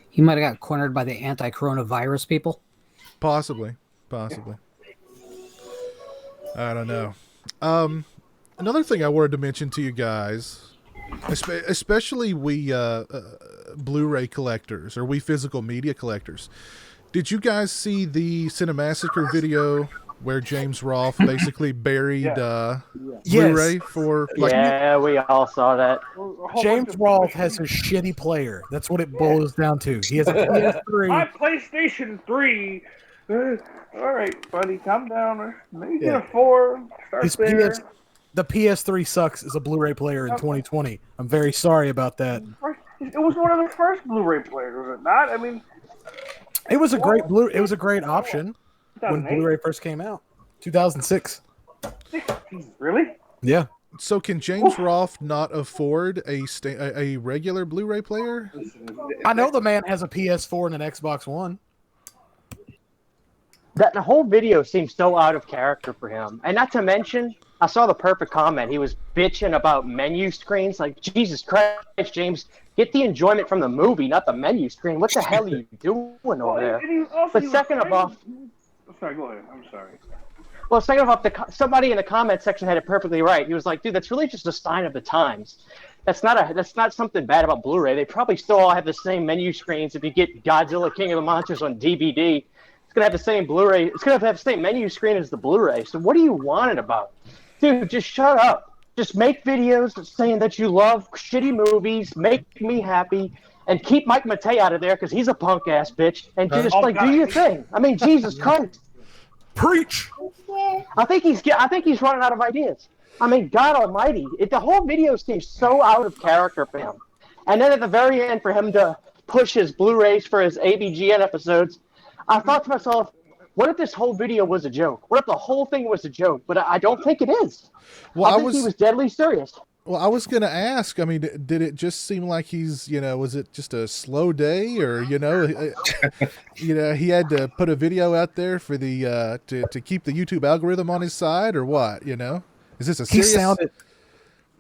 He might have got cornered by the anti-coronavirus people. Possibly. I don't know. Another thing I wanted to mention to you guys, especially we Blu-ray collectors, or we physical media collectors. Did you guys see the Cinemassacre video where James Rolfe basically buried Blu-ray for like? Yeah, we all saw that. James Rolfe has a shitty player. That's what it boils down to. He has a PS3. My PlayStation 3. All right, buddy, calm down. Maybe get a 4. Start there. The PS3 sucks as a Blu-ray player in 2020. I'm very sorry about that. It was one of the first Blu-ray players, was it not? I mean, it was a great option when Blu-ray first came out, 2006. Really? Yeah. So can James Rolfe not afford a regular Blu-ray player? I know the man has a PS4 and an Xbox One. That the whole video seems so out of character for him, and not to mention, I saw the perfect comment. He was bitching about menu screens. Like, Jesus Christ, James, get the enjoyment from the movie, not the menu screen. What the hell are you doing over there? But second of all, sorry, go ahead. I'm sorry. Well, second of all, somebody in the comment section had it perfectly right. He was like, "Dude, that's really just a sign of the times. That's not something bad about Blu-ray. They probably still all have the same menu screens. If you get Godzilla King of the Monsters on DVD, it's gonna have the same Blu-ray. It's gonna have the same menu screen as the Blu-ray. So what are you whining about, dude? Just shut up. Just make videos saying that you love shitty movies, make me happy, and keep Mike Matei out of there because he's a punk ass bitch. And just do your thing. I mean, Jesus Christ, preach. I think he's running out of ideas. I mean, God Almighty, the whole video seems so out of character for him. And then at the very end, for him to push his Blu-rays for his ABGN episodes, I thought to myself, what if this whole video was a joke? What if the whole thing was a joke? But I don't think it is. Well, I think he was deadly serious. Well, I was going to ask, I mean, did it just seem like he's, was it just a slow day, or, he had to put a video out there for the, to keep the YouTube algorithm on his side, or what, Is this a serious?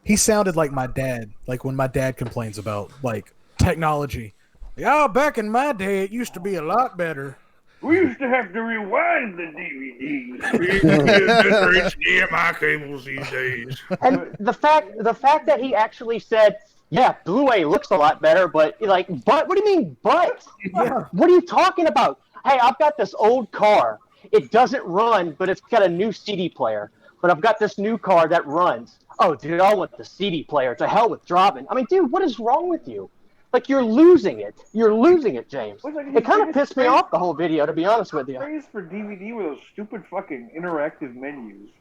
He sounded like my dad, like when my dad complains about, like, technology. Yeah, back in my day, it used to be a lot better. We used to have to rewind the DVDs. We use HDMI cables these days. And the fact that he actually said, "Yeah, Blu-ray looks a lot better," but what do you mean, but? Yeah. What are you talking about? Hey, I've got this old car. It doesn't run, but it's got a new CD player. But I've got this new car that runs. Oh, dude, I want the CD player. To hell with dropping. I mean, dude, what is wrong with you? Like, you're losing it. You're losing it, James. It kind of pissed me off, the whole video, to be honest with you. Praise for DVD with those stupid fucking interactive menus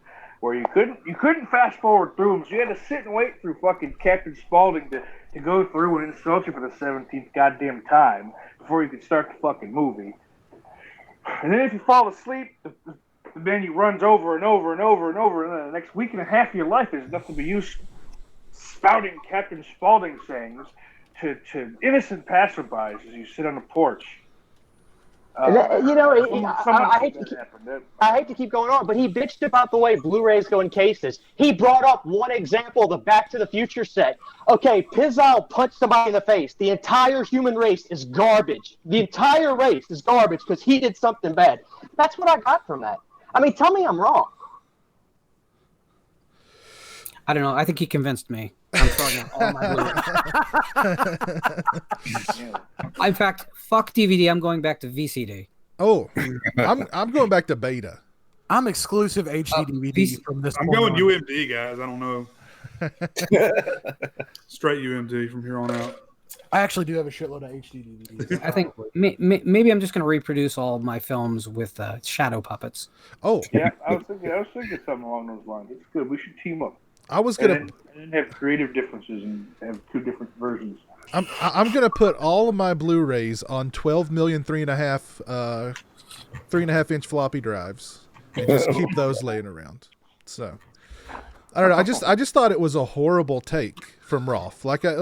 where you couldn't fast forward through them, so you had to sit and wait through fucking Captain Spaulding to go through and insult you for the 17th goddamn time before you could start the fucking movie. And then if you fall asleep, the menu runs over and over and over and over, and then the next week and a half of your life is nothing but you spouting Captain Spaulding sayings to innocent passerbys as you sit on the porch. I hate to keep going on, but he bitched about the way Blu-rays go in cases. He brought up one example, the Back to the Future set. Okay, pizowell punched somebody in the face. The entire human race is garbage. The entire race is garbage because he did something bad. That's what I got from that. I mean, tell me I'm wrong. I don't know. I think he convinced me. I'm throwing out all my Blu-rays. In fact, fuck DVD. I'm going back to VCD. Oh, I'm going back to beta. I'm exclusive HD DVD from this. I'm going UMD, guys. I don't know. Straight UMD from here on out. I actually do have a shitload of HD DVDs. I think maybe I'm just going to reproduce all of my films with shadow puppets. Oh, yeah. I was thinking something along those lines. It's good. We should team up. I was gonna and have creative differences and have two different versions. I'm gonna put all of my Blu-rays on 12 million 3.5 inch floppy drives and just keep those laying around. So I don't know. I just thought it was a horrible take from Rolfe. Like I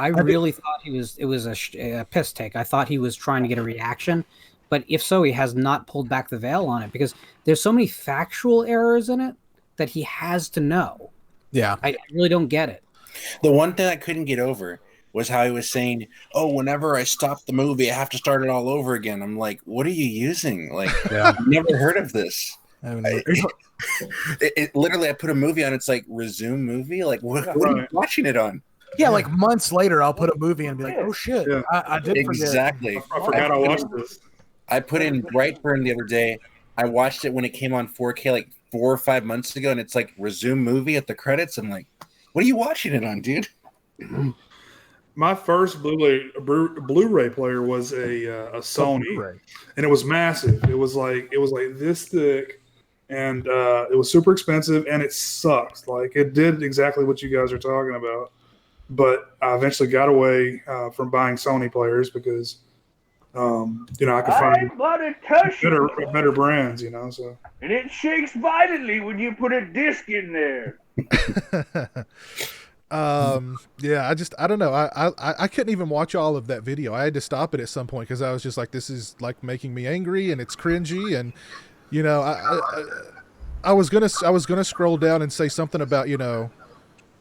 really thought it was a piss take. I thought he was trying to get a reaction. But if so, he has not pulled back the veil on it because there's so many factual errors in it that he has to know. Yeah. I really don't get it. The one thing I couldn't get over was how he was saying, "Oh, whenever I stop the movie, I have to start it all over again." I'm like, "What are you using? Like, Yeah. I've never heard of this." I haven't either. Literally, I put a movie on. It's like resume movie. Like, what are you Right. watching it on? Yeah, like months later, I'll put a movie and be like, "Oh shit, Yeah. I did forget." Exactly. I forgot I watched this. I put in Brightburn the other day. I watched it when it came on 4K like 4 or 5 months ago, and it's like resume movie at the credits. I'm like, "What are you watching it on, dude?" My first Blu-ray player was a Sony, Blu-ray. and it was massive. It was like this thick, and it was super expensive, and it sucked. Like it did exactly what you guys are talking about. But I eventually got away from buying Sony players because I could find better brands. So And it shakes violently when you put a disc in there. Yeah, I don't know. I couldn't even watch all of that video. I had to stop it at some point because I was just like, this is like making me angry and it's cringy. And I was gonna scroll down and say something about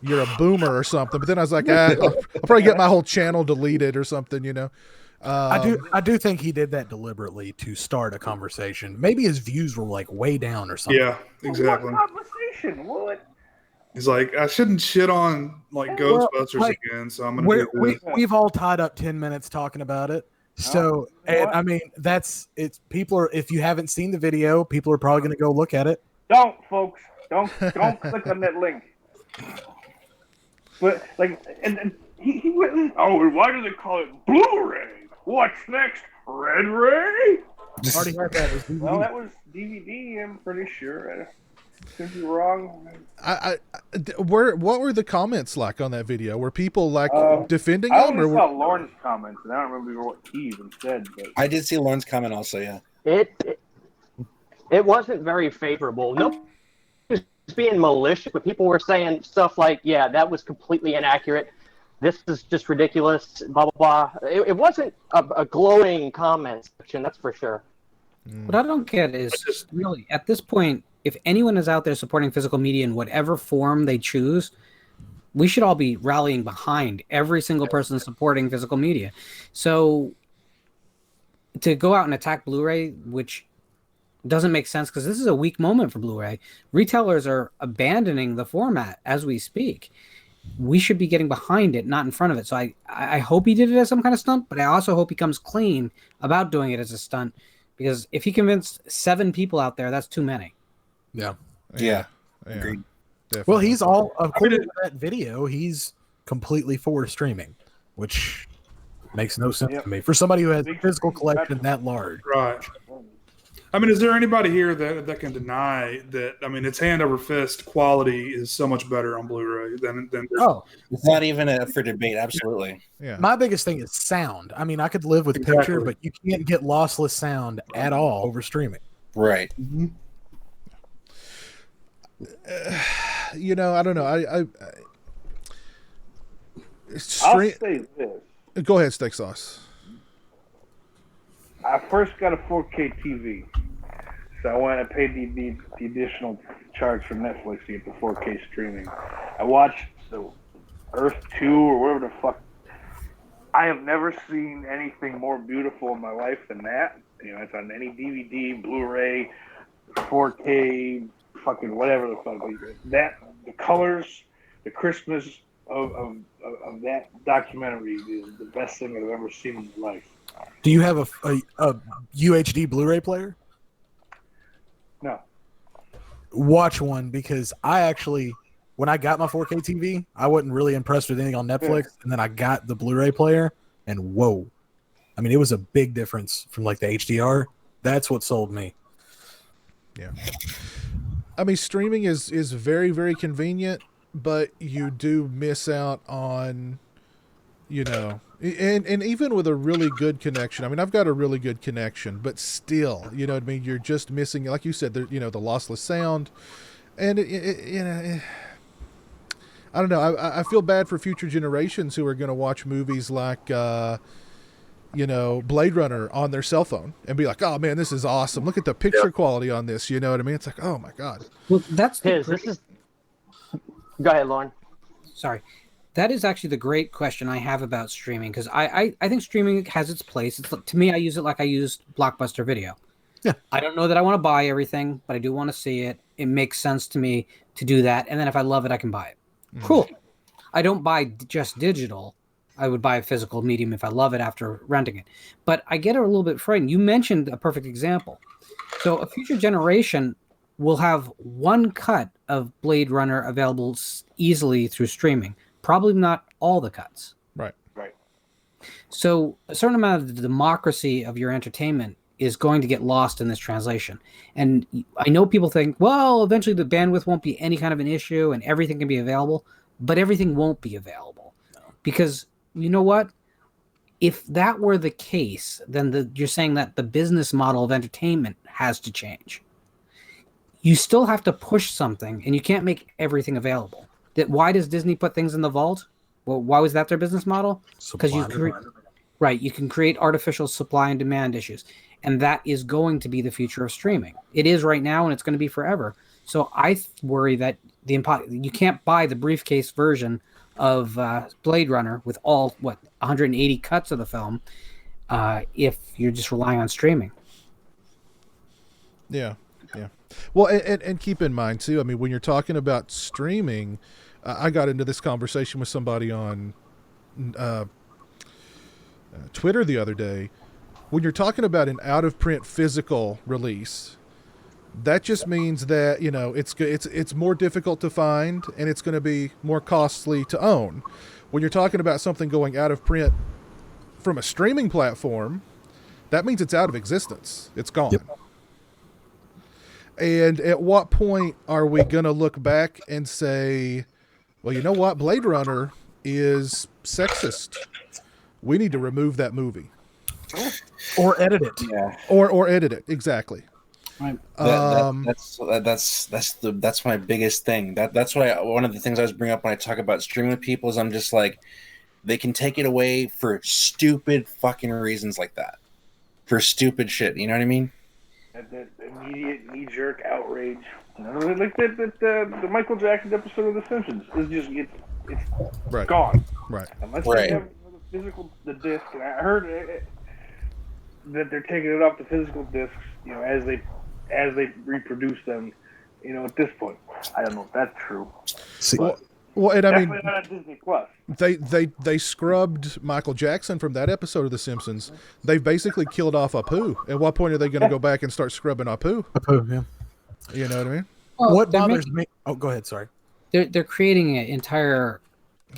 you're a boomer or something, but then I was like, I'll probably get my whole channel deleted or something. I do think he did that deliberately to start a conversation. Maybe his views were like way down or something. yeah, exactly. What conversation? What? He's like, I shouldn't shit on like Ghostbusters again, so I'm gonna do this. We've all tied up 10 minutes talking about it. So, and I mean, people are, if you haven't seen the video, people are probably going to go look at it. Don't, folks. Don't click on that link. But like, and he went. Oh, why do they call it Blu-ray? What's next? Red Ray? Already had that. It was DVD. Well, that was DVD. I'm pretty sure. Could be wrong. What were the comments like on that video? Were people like defending I him? only saw Lauren's comments, and I don't remember what he even said. But I did see Lauren's comment also. Yeah, it wasn't very favorable. No, was being malicious, but people were saying stuff like, "Yeah, that was completely inaccurate. This is just ridiculous." Blah blah blah. It wasn't a glowing comment section, that's for sure. What I don't get is really at this point, if anyone is out there supporting physical media in whatever form they choose, we should all be rallying behind every single person supporting physical media. So to go out and attack Blu-ray, which doesn't make sense because this is a weak moment for Blu-ray. Retailers are abandoning the format as we speak. We should be getting behind it, not in front of it. So I hope he did it as some kind of stunt, but I also hope he comes clean about doing it as a stunt, because if he convinced 7 people out there, that's too many. yeah. Agreed. Well, he's according to that video, he's completely for streaming, which makes no sense to me for somebody who has a physical collection that large. Right. I mean, is there anybody here that can deny that? I mean, it's hand over fist quality is so much better on Blu-ray than It's not even for debate. Absolutely. Yeah. My biggest thing is sound. I mean, I could live with picture, but you can't get lossless sound at all over streaming. Right. Mm-hmm. I don't know. I'll say this. Go ahead, Steak Sauce. I first got a 4K TV, so I went and paid the additional charge from Netflix to get the 4K streaming. I watched the Earth 2 or whatever the fuck. I have never seen anything more beautiful in my life than that. It's on any DVD, Blu-ray, 4K, fucking whatever the fuck. The colors, the crispness of that documentary is the best thing I've ever seen in my life. Do you have a UHD Blu-ray player? No. Watch one, because I actually, when I got my 4K TV, I wasn't really impressed with anything on Netflix, and then I got the Blu-ray player, and whoa. I mean, it was a big difference from like the HDR. That's what sold me. Yeah. I mean, streaming is very, very convenient, but you do miss out on, and even with a really good connection. I mean, I've got a really good connection, but still, what I mean? You're just missing, like you said, the lossless sound. And, I don't know. I feel bad for future generations who are going to watch movies like, Blade Runner on their cell phone and be like, oh man, this is awesome. Look at the picture quality on this. You know what I mean? It's like, oh my God. Well, that's This is Go ahead, Lauren. Sorry. That is actually the great question I have about streaming, because I think streaming has its place. To me, I use it like I used Blockbuster Video. Yeah. I don't know that I want to buy everything, but I do want to see it. It makes sense to me to do that. And then if I love it, I can buy it. Cool. I don't buy just digital. I would buy a physical medium if I love it after renting it. But I get a little bit frightened. You mentioned a perfect example. So a future generation will have one cut of Blade Runner available easily through streaming. Probably not all the cuts. Right. So a certain amount of the democracy of your entertainment is going to get lost in this translation. And I know people think, well, eventually the bandwidth won't be any kind of an issue and everything can be available, but everything won't be available. Because you know what? If that were the case, then you're saying that the business model of entertainment has to change. You still have to push something, and you can't make everything available. Why does Disney put things in the vault? Well, why was that their business model? Because you can create artificial supply and demand issues, and that is going to be the future of streaming. It is right now, and it's going to be forever. So I worry that you can't buy the briefcase version of Blade Runner with all 180 cuts of the film if you're just relying on streaming. Yeah. Well, and keep in mind too. I mean, when you're talking about streaming, I got into this conversation with somebody on Twitter the other day. When you're talking about an out-of-print physical release, that just means that it's more difficult to find and it's going to be more costly to own. When you're talking about something going out of print from a streaming platform, that means it's out of existence. It's gone. Yep. And at what point are we going to look back and say, well, you know what? Blade Runner is sexist. We need to remove that movie. Or edit it. Yeah. Or edit it. Exactly. Right. That's my biggest thing. That's why one of the things I was bringing up when I talk about streaming with people is I'm just like, they can take it away for stupid fucking reasons like that. For stupid shit. You know what I mean? The immediate knee-jerk outrage, like the Michael Jackson episode of The Simpsons is just it's gone. Right. Unless they have the disc, and I heard that they're taking it off the physical discs, as they reproduce them, at this point. I don't know if that's true. Well, and I mean, not on Disney Plus. They scrubbed Michael Jackson from that episode of The Simpsons. They've basically killed off Apu. At what point are they going to go back and start scrubbing Apu? Apu, yeah. You know what I mean? Well, what bothers me? Oh, go ahead. Sorry. They're creating an entire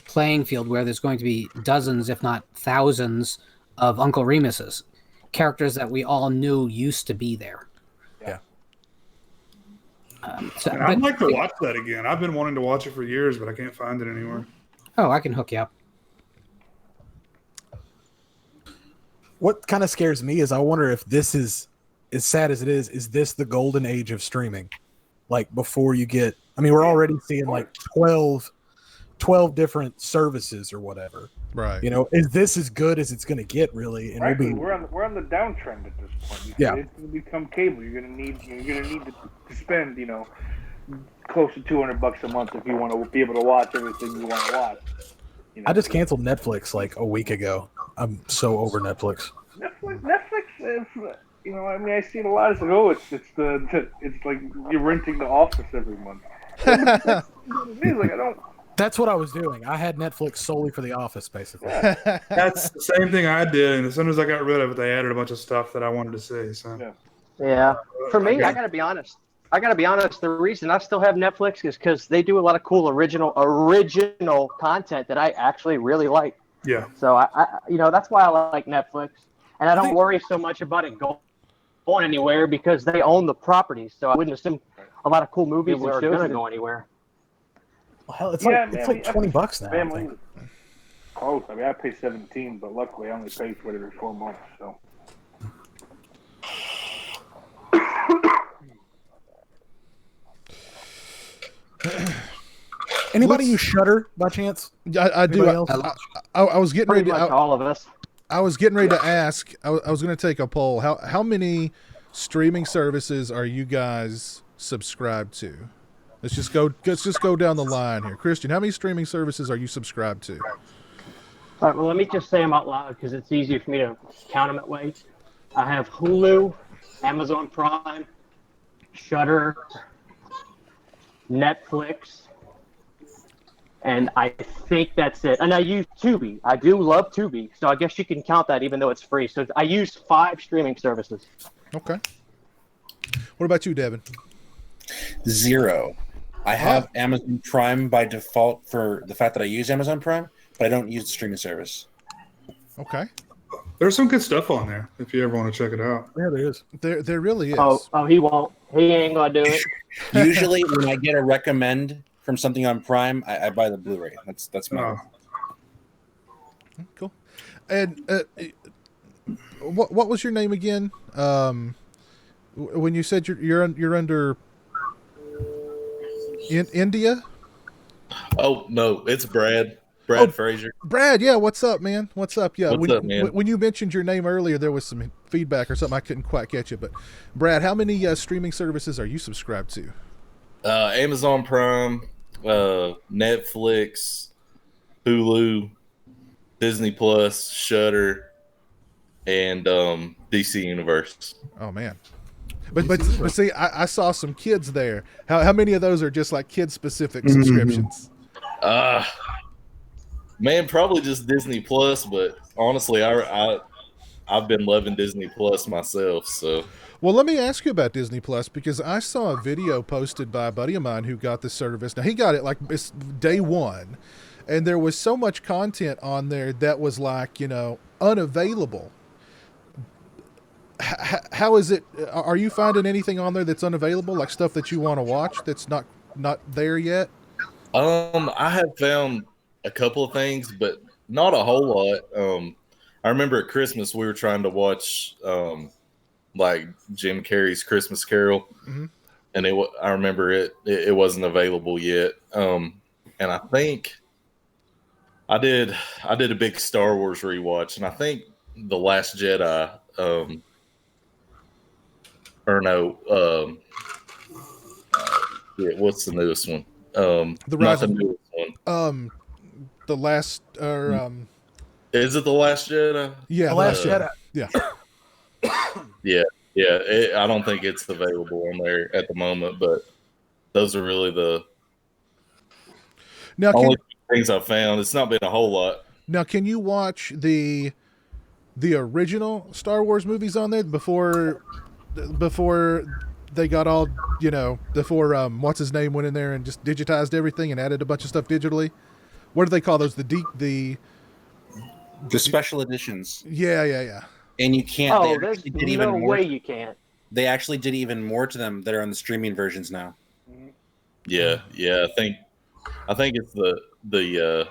playing field where there's going to be dozens, if not thousands, of Uncle Remuses, characters that we all knew used to be there. Yeah. I'd like to watch that again. I've been wanting to watch it for years, but I can't find it anywhere. Oh, I can hook you up. What kind of scares me is I wonder if this is, as sad as it is this the golden age of streaming? Like before you get, we're already seeing like 12 different services or whatever. Right. Is this as good as it's going to get really? And right, we're on the downtrend at this point. Yeah. It's going to become cable. You're going to need to spend, close to $200 a month if you want to be able to watch everything you want to watch. I just canceled Netflix like a week ago. I'm so over Netflix. Netflix is, I see it a lot. It's like, it's like you're renting The Office every month. It's like I don't. That's what I was doing. I had Netflix solely for The Office, basically. That's the same thing I did, and as soon as I got rid of it, they added a bunch of stuff that I wanted to see. So yeah. For me, I gotta be honest. The reason I still have Netflix is because they do a lot of cool original content that I actually really like. Yeah. So I that's why I like Netflix, and I don't worry so much about it going anywhere because they own the properties. So I wouldn't assume a lot of cool movies are gonna go anywhere. Well, hell, it's like $20 now. Family close. I pay $17, but luckily I only pay for it every 4 months. So. Anybody use Shudder by chance? I do. I was getting ready to. All of us. I was getting ready to ask. I was going to take a poll. How many streaming services are you guys subscribed to? Let's just go down the line here. Christian, how many streaming services are you subscribed to? All right, well, let me just say them out loud because it's easier for me to count them that way. I have Hulu, Amazon Prime, Shudder, Netflix, and I think that's it. And I use Tubi. I do love Tubi, so I guess you can count that even though it's free. So I use 5 streaming services. Okay. What about you, Devin? 0. I have Amazon Prime by default for the fact that I use Amazon Prime, but I don't use the streaming service. Okay. There's some good stuff on there if you ever want to check it out. Yeah, there is. There really is. Oh, he won't. He ain't gonna do it. Usually, when I get a recommend from something on Prime, I buy the Blu-ray. That's my. Cool. And what was your name again? When you said you're under in India? Oh no, it's Brad. Brad Fraser. Brad, yeah, what's up, man? What's up? Yeah, What's up, man? When you mentioned your name earlier, there was some feedback or something. I couldn't quite catch it. But Brad, how many streaming services are you subscribed to? Amazon Prime, Netflix, Hulu, Disney Plus, Shudder, and DC Universe. Oh man. But see, I saw some kids there. How many of those are just like kid specific subscriptions? Man, probably just Disney Plus, but honestly, I've been loving Disney Plus myself. So, well, let me ask you about Disney Plus because I saw a video posted by a buddy of mine who got the service. Now he got it like it's day one, and there was so much content on there that was like unavailable. How is it? Are you finding anything on there that's unavailable, like stuff that you want to watch that's not there yet? I have found a couple of things, but not a whole lot. I remember at Christmas we were trying to watch like Jim Carrey's Christmas Carol, mm-hmm. and I remember it wasn't available yet. And I think I did a big Star Wars rewatch, and I think The Last Jedi. Or no, what's the newest one? The not the newest one. The last, is it The Last Jedi? Yeah, The Last Jedi. Yeah, yeah. I don't think it's available on there at the moment, but those are really the only things I've found. It's not been a whole lot. Now, can you watch the original Star Wars movies on there before they got all before what's his name went in there and just digitized everything and added a bunch of stuff digitally? What do they call those? The special editions. Yeah. And you can't. Oh, there's no way you can't. They actually did even more to them that are on the streaming versions now. Yeah. I think it's the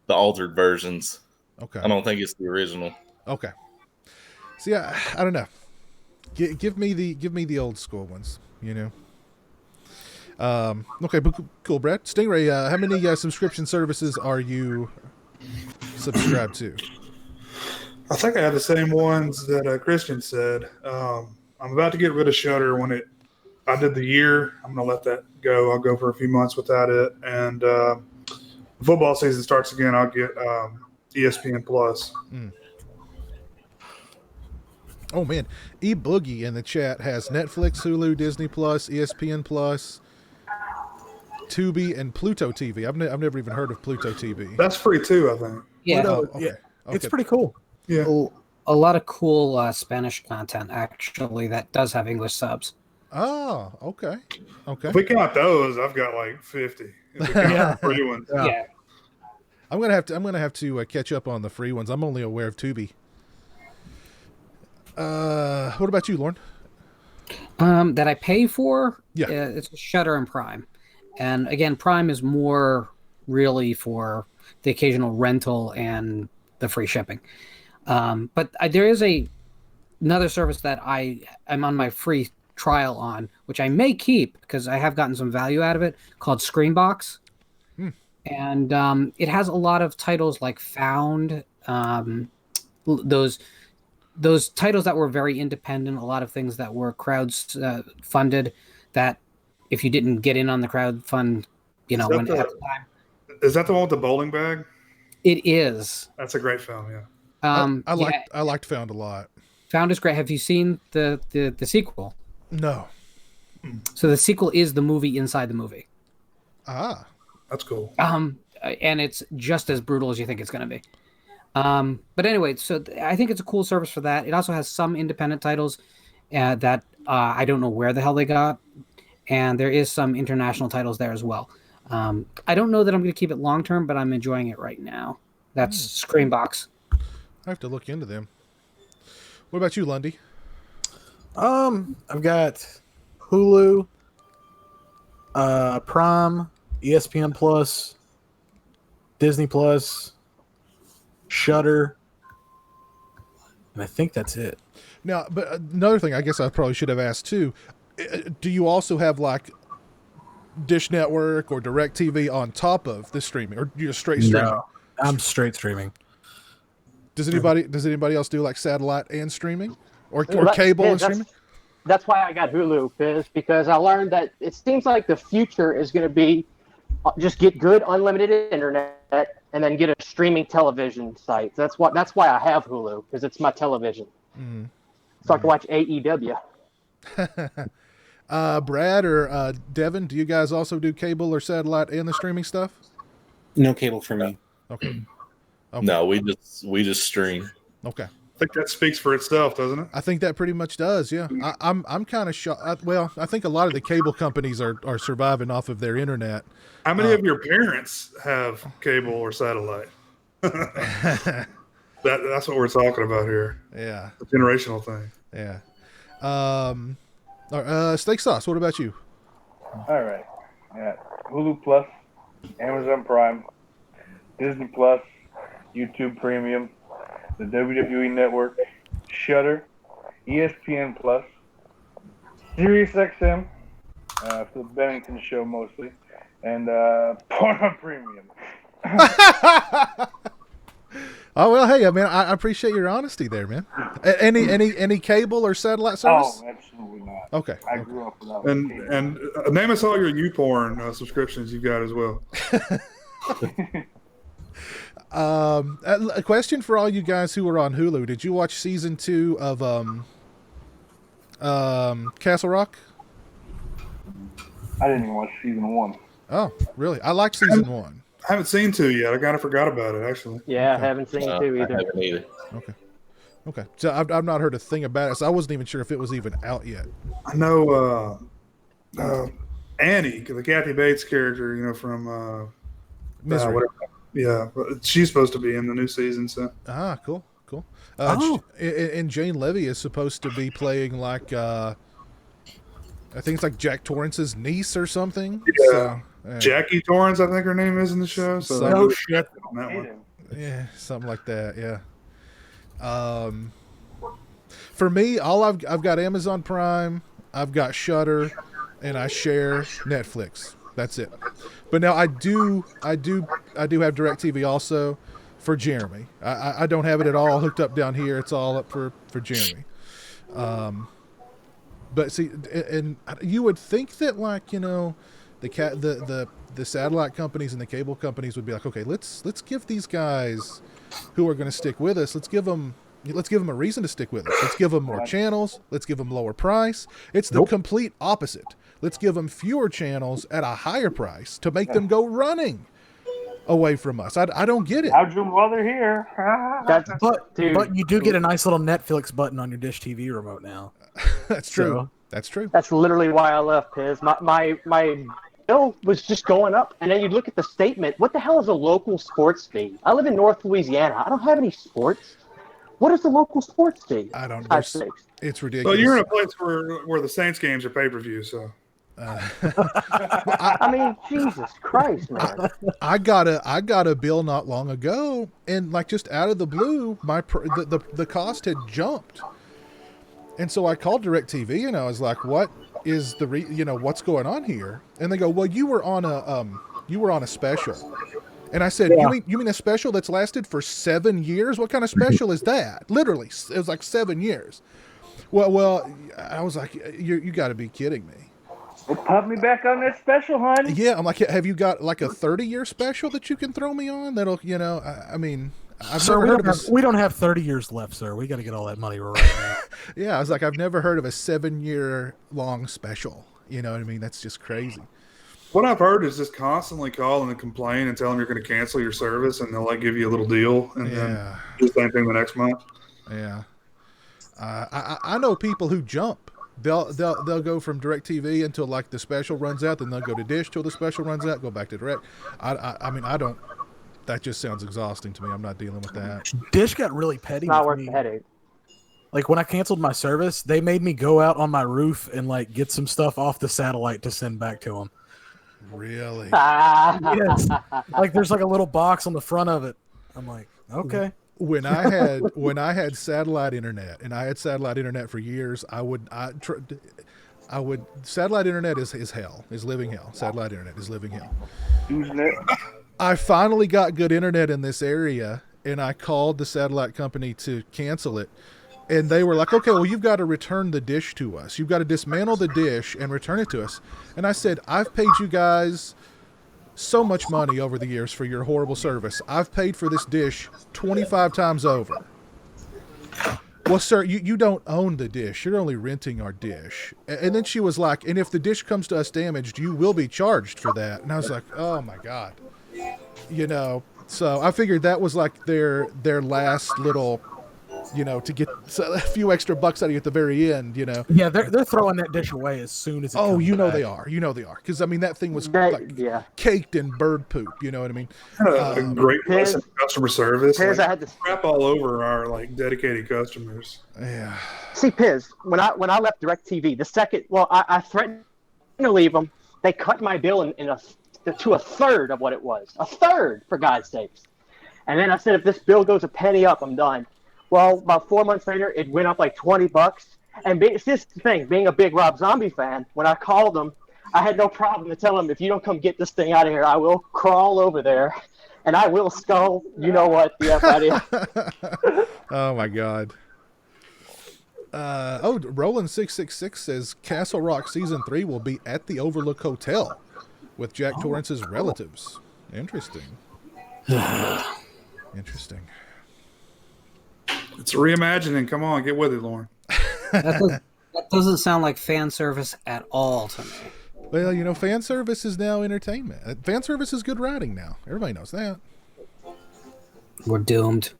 altered versions. Okay. I don't think it's the original. Okay. See, I don't know. Give me the old school ones. Okay, but cool, Brad. Stingray, how many subscription services are you subscribed to? I think I have the same ones that Christian said. I'm about to get rid of Shudder when I did the year. I'm going to let that go. I'll go for a few months without it. And football season starts again. I'll get ESPN Plus. Mm. Oh man, eBoogie in the chat has Netflix, Hulu, Disney Plus, ESPN Plus, Tubi, and Pluto TV. I've never even heard of Pluto TV. That's free too, I think. Yeah, Okay. Yeah. Okay. It's pretty cool. Yeah. a lot of cool Spanish content actually that does have English subs. Oh, okay. If we count those, I've got like 50. If we count the free ones. Yeah. I'm gonna have to catch up on the free ones. I'm only aware of Tubi. What about you, Lauren? That I pay for? Yeah. It's Shudder and Prime. And again, Prime is more really for the occasional rental and the free shipping. But there is another service that I'm on my free trial on, which I may keep because I have gotten some value out of it, called Screenbox. And it has a lot of titles like Found, those titles that were very independent, a lot of things that were funded that if you didn't get in on the crowdfund, Is that when the- at the time. Is that the one with the bowling bag? It is. That's a great film. Yeah. I liked Found a lot. Found is great. Have you seen the sequel? No. So the sequel is the movie inside the movie. Ah. That's cool. And it's just as brutal as you think it's going to be. But anyway, so I think it's a cool service for that. It also has some independent titles that I don't know where the hell they got, and there is some international titles there as well. I don't know that I'm going to keep it long term, but I'm enjoying it right now. That's Screambox. I have to look into them. What about you, Lundy? I've got Hulu, Prime, ESPN Plus, Disney Plus, Shudder, and I think that's it. Now, but another thing I guess I probably should have asked too, do you also have like Dish Network or DirecTV on top of the streaming, or you're straight streaming? No, I'm straight streaming. Does anybody else do like satellite and streaming, or Well, cable and that's- streaming? That's why I got Hulu, because I learned that it seems like the future is going to be just get good unlimited internet and then get a streaming television site. That's why I have Hulu, because it's my television. So I can watch AEW. Brad or Devin, do you guys also do cable or satellite and the streaming stuff? No cable for me. Okay. No, we just stream. Okay. I think that speaks for itself, doesn't it? I think that pretty much does. Yeah. I'm kind of shocked. Well, I think a lot of the cable companies are surviving off of their internet. How many of your parents have cable or satellite? That's what we're talking about here. Yeah. The generational thing. Yeah. Steak Sauce, what about you? All right. Yeah. Hulu Plus, Amazon Prime, Disney Plus, YouTube Premium, the WWE Network, Shudder, ESPN Plus, SiriusXM for the Bennington Show mostly, and Pornhub Premium. Oh well, hey, man, I appreciate your honesty there, man. Any cable or satellite service? Oh, absolutely not. Okay. I grew up without And name us all your YouPorn subscriptions you've got as well. A question for all you guys who are on Hulu: did you watch season 2 of Castle Rock? I didn't even watch season 1. Oh, really? I liked season 1. I haven't seen 2 yet. I kind of forgot about it, actually. Yeah, I haven't seen two I either. haven't either. Okay. So I've not heard a thing about it, so I wasn't even sure if it was even out yet. I know Annie, the Kathy Bates character, from Misery. whatever. Yeah, but she's supposed to be in the new season. So Cool. Oh. And Jane Levy is supposed to be playing like I think it's like Jack Torrance's niece or something. Yeah. So, Jackie Torrance, I think her name is in the show. So So- No shit. on that one. yeah, something like that. Yeah. For me, I've got Amazon Prime, I've got Shudder, and I share Netflix. That's it. But now I do have DirecTV also for Jeremy. I don't have it at all hooked up down here. It's all up for Jeremy. But see, and you would think that the satellite companies and the cable companies would be like, okay, let's give these guys who are going to stick with us, let's give them a reason to stick with us. Let's give them more channels. Let's give them lower price. It's the complete opposite. Let's give them fewer channels at a higher price to make them go running away from us. I don't get it. How'd you while they're here? But you do get a nice little Netflix button on your Dish TV remote now. That's true. So- That's true. That's literally why I left, Piz. My bill was just going up, and then you look at the statement. What the hell is a local sports fee? I live in North Louisiana. I don't have any sports. What is the local sports fee? I don't. Five, six. It's ridiculous. Well, you're in a place where the Saints games are pay-per-view, so. I mean, Jesus Christ, man. I got a bill not long ago, and like just out of the blue, the cost had jumped, and so I called DirecTV and I was like, "What is what's going on here?" And they go, "Well, you were on a special," and I said, Yeah. "You mean a special that's lasted for 7 years? What kind of special is that?" Literally, it was like 7 years. Well, I was like, "You got to be kidding me." Well, put me back on that special, hon. Yeah, I'm like, have you got like a 30-year special that you can throw me on? That'll, I mean, I've Sir, never heard of a. we don't have 30 years left, sir. We got to get all that money right now. Yeah, I was like, I've never heard of a 7-year long special. You know what I mean? That's just crazy. What I've heard is just constantly call and complain and tell them you're going to cancel your service, and they'll like give you a little deal, and then do the same thing the next month. Yeah, I know people who jump. They'll go from DirecTV until like the special runs out, then they'll go to Dish till the special runs out, go back to Direct. I mean, I don't. That just sounds exhausting to me. I'm not dealing with that. Dish got really petty. Not with worth me. the headache. Like when I canceled my service, they made me go out on my roof and like get some stuff off the satellite to send back to them. Really? Yes. Like there's like a little box on the front of it. I'm like, okay. When I had satellite internet, and I had satellite internet for years, satellite internet is hell, is living hell. Satellite internet is living hell. Using it. I finally got good internet in this area, and I called the satellite company to cancel it. And they were like, okay, well, you've got to return the dish to us. You've got to dismantle the dish and return it to us. And I said, I've paid you guys so much money over the years for your horrible service. I've paid for this dish 25 times over. Well, sir, you don't own the dish. You're only renting our dish. And then she was like, and if the dish comes to us damaged, you will be charged for that. And I was like, oh, my God. You know, so I figured that was like their last little, you know, to get a few extra bucks out of you at the very end, you know. Yeah, they're throwing that dish away as soon as it comes you know back. they are. You know they are. Because, I mean, that thing was like caked in bird poop. You know what I mean? A great lesson in customer service. Piz, like, I had to crap all over our like dedicated customers. Yeah. see Piz when I left DirecTV. The second, I threatened to leave them. They cut my bill to a third of what it was. A third, for God's sakes. And then I said, if this bill goes a penny up, I'm done. Well, about 4 months later, it went up like $20. And it's this thing, being a big Rob Zombie fan, when I called them, I had no problem to tell them, if you don't come get this thing out of here, I will crawl over there and I will skull, you know what, the F out of here. Oh, my God. Roland666 says Castle Rock Season 3 will be at the Overlook Hotel with Jack Torrance's relatives. Interesting. Interesting. It's reimagining. Come on, get with it, Lauren. That doesn't sound like fan service at all to me. Well, you know, fan service is now entertainment. Fan service is good writing now. Everybody knows that. We're doomed.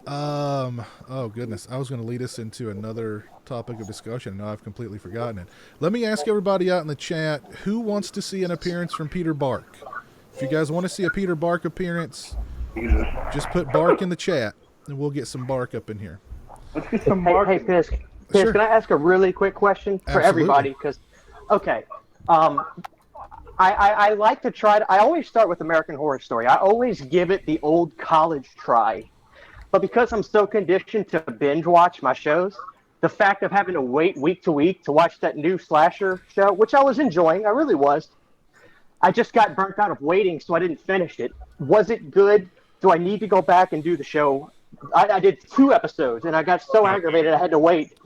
Oh goodness, I was going to lead us into another topic of discussion. Now I've completely forgotten it. Let me ask everybody out in the chat, who wants to see an appearance from Peter Bark? If you guys want to see a Peter Bark appearance, just put Bark in the chat, and we'll get some Bark up in here. Let's get some Bark. Hey, Piz, Sure. Can I ask a really quick question for Absolutely. everybody? Because, okay, I like to try I always start with American Horror Story. I always give it the old college try. But because I'm so conditioned to binge watch my shows, the fact of having to wait week to week to watch that new slasher show, which I was enjoying, I really was, I just got burnt out of waiting, so I didn't finish it. Was it good? Do I need to go back and do the show? I did 2 episodes, and I got so aggravated I had to wait.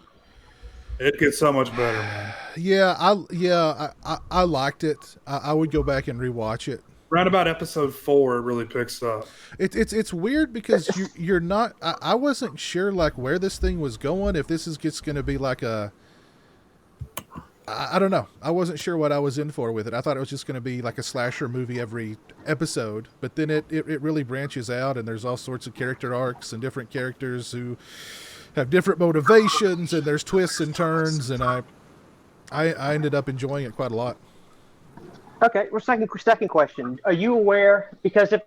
It gets so much better, man. Yeah, I liked it. I would go back and rewatch it. Right about episode 4, it really picks up. It's weird because you're not. I wasn't sure like where this thing was going. If this is just going to be like a. I don't know. I wasn't sure what I was in for with it. I thought it was just going to be like a slasher movie every episode, but then it really branches out, and there's all sorts of character arcs and different characters who have different motivations, and there's twists and turns, and I ended up enjoying it quite a lot. Okay, well, second question. Are you aware, because if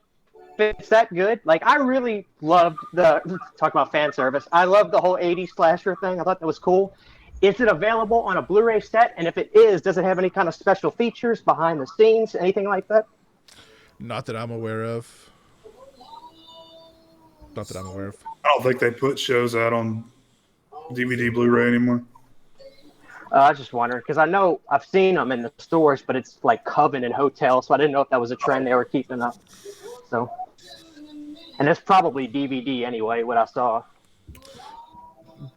it's that good, like I really loved talk about fan service, I loved the whole 80s slasher thing. I thought that was cool. Is it available on a Blu-ray set? And if it is, does it have any kind of special features behind the scenes, anything like that? Not that I'm aware of. Not that I'm aware of. I don't think they put shows out on DVD, Blu-ray anymore. I was just wondering, because I know I've seen them in the stores, but it's like Coven and Hotel, so I didn't know if that was a trend they were keeping up. So, and it's probably DVD anyway, what I saw.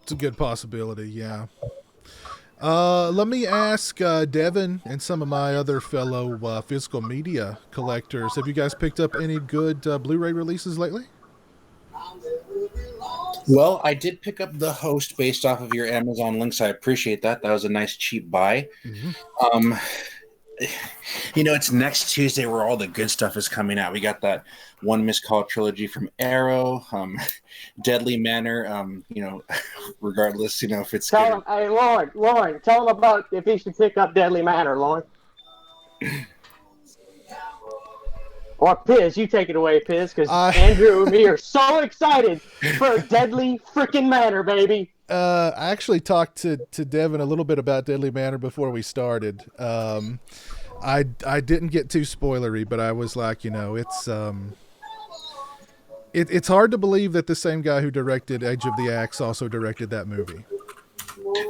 It's a good possibility, yeah. Let me ask Devin and some of my other fellow physical media collectors. Have you guys picked up any good Blu-ray releases lately? Well, I did pick up The Host based off of your Amazon links. I appreciate that. That was a nice cheap buy. Mm-hmm. It's next Tuesday where all the good stuff is coming out. We got that One Missed Call trilogy from Arrow, Deadly Manor. Regardless, if it's Tell him, hey, Lauren, tell him about if he should pick up Deadly Manor, Lauren. Or Piz, you take it away, Piz, because Andrew and me are so excited for Deadly freaking Manor, baby. I actually talked to Devin a little bit about Deadly Manor before we started. I didn't get too spoilery, but I was like, it's hard to believe that the same guy who directed Edge of the Axe also directed that movie.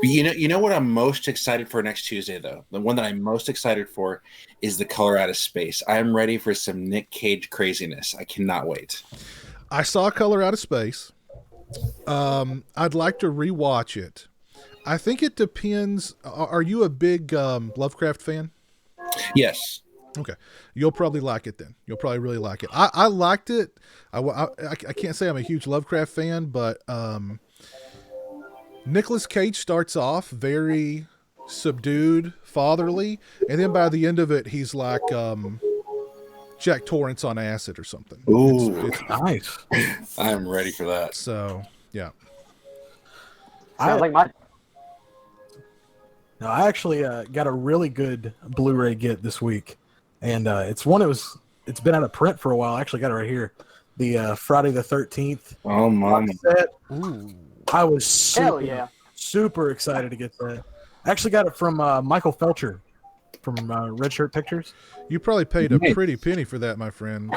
You know what I'm most excited for next Tuesday, though? The one that I'm most excited for is The Color Out of Space. I'm ready for some Nick Cage craziness. I cannot wait. I saw Color Out of Space. I'd like to rewatch it. I think it depends. Are you a big Lovecraft fan? Yes. Okay. You'll probably like it then. You'll probably really like it. I liked it. I can't say I'm a huge Lovecraft fan, but Nicolas Cage starts off very subdued, fatherly, and then by the end of it, he's like Jack Torrance on acid or something. Ooh, It's nice. I'm ready for that. So, yeah. Sounds like my. No, I actually got a really good Blu-ray get this week, and it's been out of print for a while. I actually got it right here. The Friday the 13th. Oh my! Set. Ooh. I was super excited to get that. I actually got it from Michael Felcher from Red Shirt Pictures. You probably paid a pretty penny for that, my friend.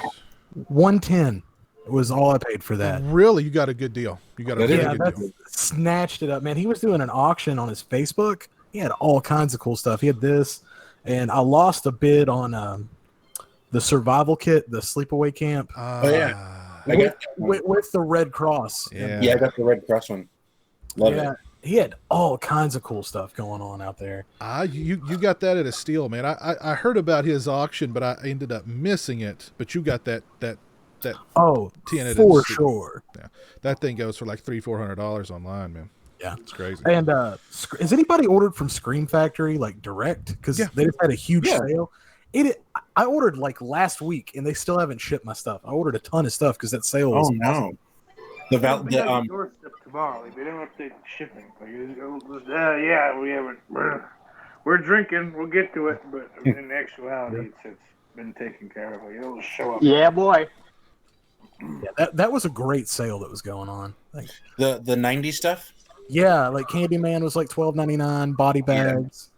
$110 was all I paid for that. Really, you got a good deal. You got a really good deal. Snatched it up, man. He was doing an auction on his Facebook. He had all kinds of cool stuff. He had this, and I lost a bid on the survival kit, the sleepaway camp. Oh yeah. With the Red Cross. Yeah, I got the Red Cross one. Love it. He had all kinds of cool stuff going on out there. You got that at a steal, man. I heard about his auction, but I ended up missing it. But you got that Oh, 10 for sure. Yeah, that thing goes for like $300-400 online, man. Yeah, it's crazy. And has anybody ordered from Scream Factory like direct? Because they just had a huge sale. I ordered like last week, and they still haven't shipped my stuff. I ordered a ton of stuff because that sale was. Oh no! Doorstep tomorrow. Like, they didn't update shipping. Like, we haven't. We're drinking. We'll get to it, but in actuality, it's been taken care of. Like, it'll show up. Yeah, boy. Yeah, that was a great sale that was going on. Like, the 90s stuff. Yeah, like Candyman was like $12.99. Body bags.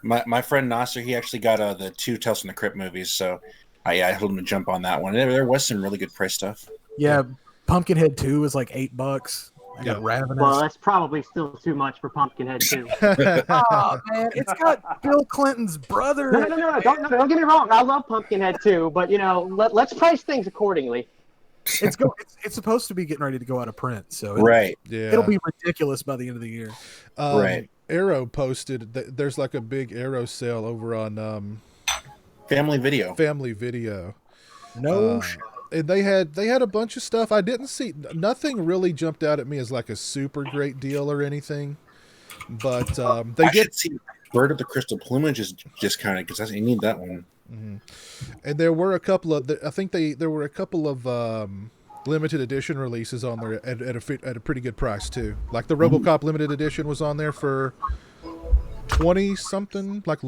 My friend Nasser, he actually got the 2 Tales from the Crypt movies, so I told him to jump on that one. There was some really good price stuff. Yeah, Pumpkinhead 2 is like $8. I got Ravenous. Well, that's probably still too much for Pumpkinhead 2. Oh man, it's got Bill Clinton's brother. No, don't get me wrong. I love Pumpkinhead 2, but let's price things accordingly. It's supposed to be getting ready to go out of print, so it'll be ridiculous by the end of the year. Right. Arrow posted that there's like a big Arrow sale over on Family Video. No shit. And they had a bunch of stuff. I didn't see nothing really jumped out at me as like a super great deal or anything. But they did see Bird of the Crystal Plumage is just kind of because I need that one. Mm-hmm. And there were a couple of there were a couple of limited edition releases on there at a pretty good price too. Like the RoboCop limited edition was on there for 20 something, like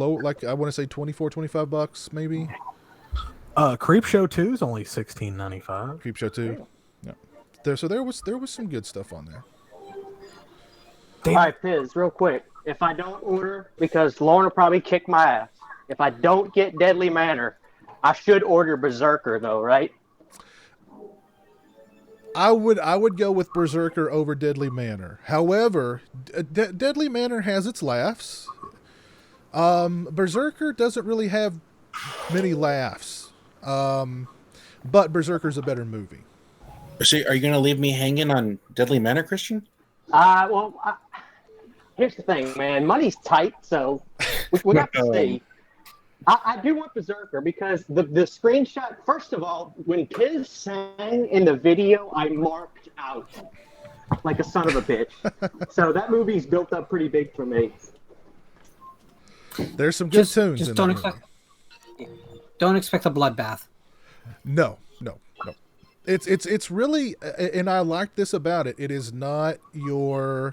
I want to say $24-25 maybe. Creepshow 2 is only $16.95. Creepshow 2. Yeah. There was some good stuff on there. All right, Piz, real quick. If I don't order, because Lauren will probably kick my ass. If I don't get Deadly Manor, I should order Berserker though, right? I would go with Berserker over Deadly Manor. However, Deadly Manor has its laughs. Berserker doesn't really have many laughs. But Berserker's a better movie. So are you going to leave me hanging on Deadly Manor, Christian? here's the thing, man. Money's tight, so we have to see. I do want Berserker because the screenshot. First of all, when Piz sang in the video, I marked out like a son of a bitch. So that movie's built up pretty big for me. There's some good tunes. Just in don't that movie. expect a bloodbath. No. It's really, and I like this about it. It is not your,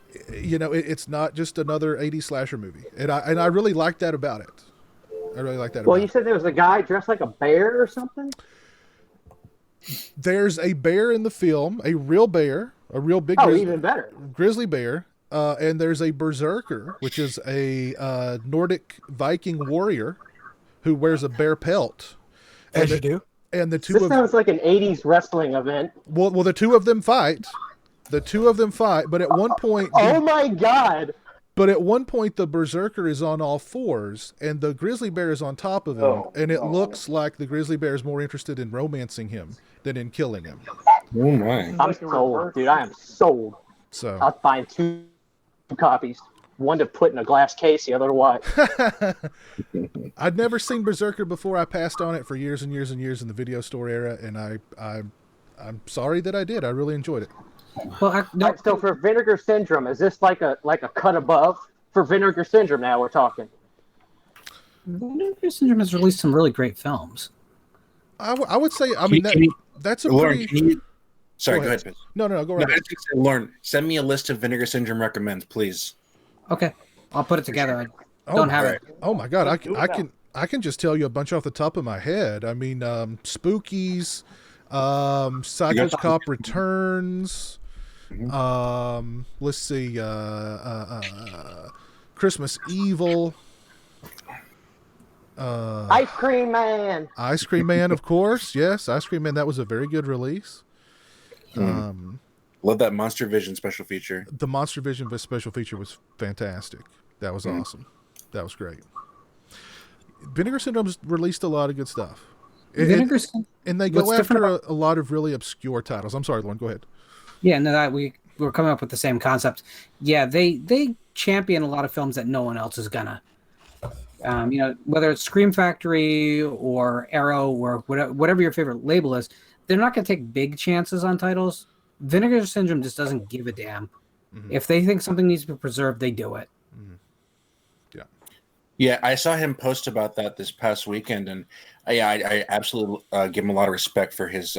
it's not just another 80s slasher movie, and I really like that about it. I really like that. Well, about you said there was a guy dressed like a bear or something. There's a bear in the film, a real bear, a real big. Even better. Grizzly bear. And there's a berserker, which is a Nordic Viking warrior who wears a bear pelt. As you do. And the two This sounds like an 80s wrestling event. Well, the two of them fight. But at one point, oh my God! But at one point, the berserker is on all fours, and the grizzly bear is on top of him, and it looks like the grizzly bear is more interested in romancing him than in killing him. Oh my! I'm sold, dude. I am sold. So I'll find 2 copies. One to put in a glass case, the other to watch. I'd never seen Berserker before. I passed on it for years and years and years in the video store era, and I'm sorry that I did. I really enjoyed it. Well, So for Vinegar Syndrome, is this like a cut above? For Vinegar Syndrome, now we're talking. Vinegar Syndrome has released some really great films. I would say. I mean, that's a Lauren, pretty. Sorry, go ahead. No, go right. Lauren, send me a list of Vinegar Syndrome recommends, please. Okay, I'll put it together. I don't have it. Oh my God, I can just tell you a bunch off the top of my head. I mean, Spookies, Psycho's Cop Returns. Let's see, Christmas Evil. Ice Cream Man. Ice Cream Man, of course. Yes, Ice Cream Man. That was a very good release. Love that Monster Vision special feature. The Monster Vision special feature was fantastic. That was awesome. That was great. Vinegar Syndrome's released a lot of good stuff. And they go after a lot of really obscure titles. I'm sorry, Lauren, go ahead. Yeah, no, we're coming up with the same concept. Yeah, they champion a lot of films that no one else is gonna. Whether it's Scream Factory or Arrow or whatever your favorite label is, they're not going to take big chances on titles. Vinegar Syndrome just doesn't give a damn. Mm-hmm. If they think something needs to be preserved, they do it. Mm-hmm. Yeah, I saw him post about that this past weekend, and I absolutely give him a lot of respect for his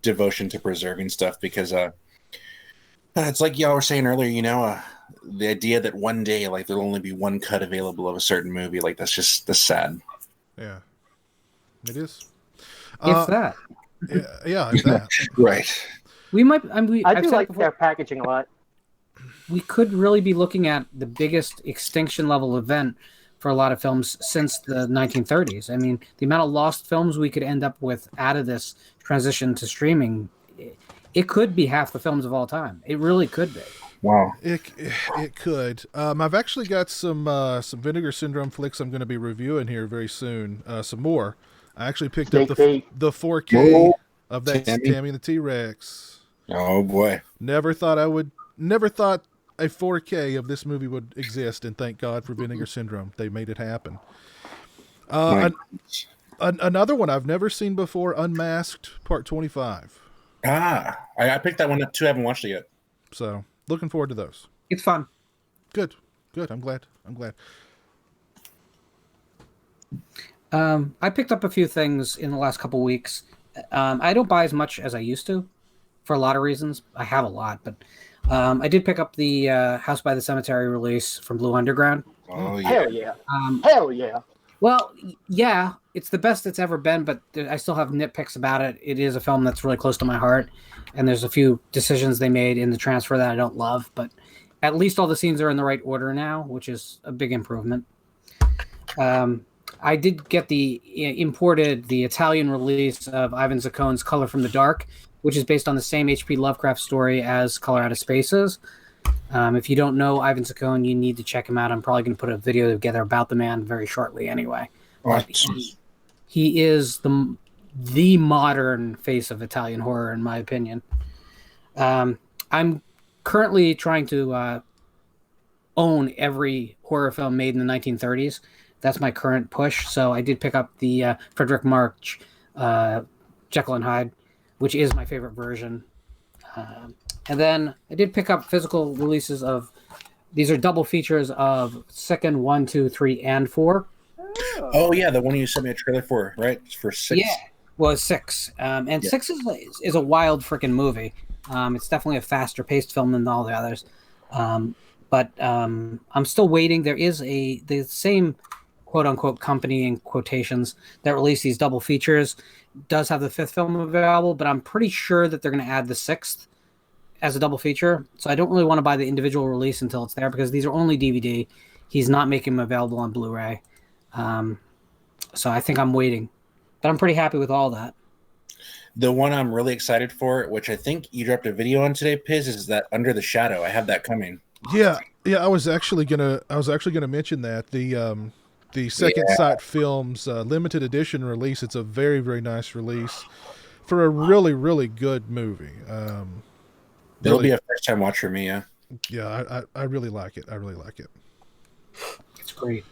devotion to preserving stuff, because it's like y'all were saying earlier, the idea that one day, like, there'll only be one cut available of a certain movie, like, that's sad. Yeah, it is. If that. Yeah, if that. Right. We might. I do like their packaging a lot. We could really be looking at the biggest extinction level event for a lot of films since the 1930s. I mean, the amount of lost films we could end up with out of this transition to streaming, it could be half the films of all time. It really could be. Wow. It could. I've actually got some Vinegar Syndrome flicks I'm going to be reviewing here very soon. Some more. I actually picked up the 4K of that Tammy and the T-Rex. Oh boy! Never thought a 4K of this movie would exist, and thank God for Vinegar Syndrome. They made it happen. Another one I've never seen before, Unmasked Part 25. I picked that one up too. I haven't watched it yet. So looking forward to those. It's fun. Good. I'm glad. I picked up a few things in the last couple weeks. I don't buy as much as I used to, for a lot of reasons. I have a lot, but I did pick up the House by the Cemetery release from Blue Underground. Oh yeah! Hell yeah! Hell yeah! Well, yeah, it's the best it's ever been, but I still have nitpicks about it. It is a film that's really close to my heart, and there's a few decisions they made in the transfer that I don't love, but at least all the scenes are in the right order now, which is a big improvement. I did get the Italian release of Ivan Zaccone's Color from the Dark, which is based on the same H.P. Lovecraft story as Color Out of Spaces. If you don't know Ivan Zaccone, you need to check him out. I'm probably going to put a video together about the man very shortly anyway. He is the modern face of Italian horror, in my opinion. I'm currently trying to own every horror film made in the 1930s. That's my current push. So I did pick up the Frederick March Jekyll and Hyde, which is my favorite version. And then I did pick up physical releases of, these are double features of Second 1, 2, 3, and 4. Oh yeah, the one you sent me a trailer for, right? It's for 6. Yeah, was 6. And Yeah. 6 is a wild freaking movie. It's definitely a faster paced film than all the others. But I'm still waiting. There is the same quote unquote company in quotations that released these double features does have the 5th film available, but I'm pretty sure that they're going to add the 6th as a double feature. So I don't really want to buy the individual release until it's there because these are only DVD. He's not making them available on Blu-ray. So I think I'm waiting, but I'm pretty happy with all that. The one I'm really excited for, which I think you dropped a video on today, Piz, is that Under the Shadow. I have that coming. Yeah. I was actually gonna mention that the Second Sight Films limited edition release. It's a very, very nice release for a really, really good movie. It'll be a first time watch for me. Yeah. Yeah, I really like it. I really like it. It's great.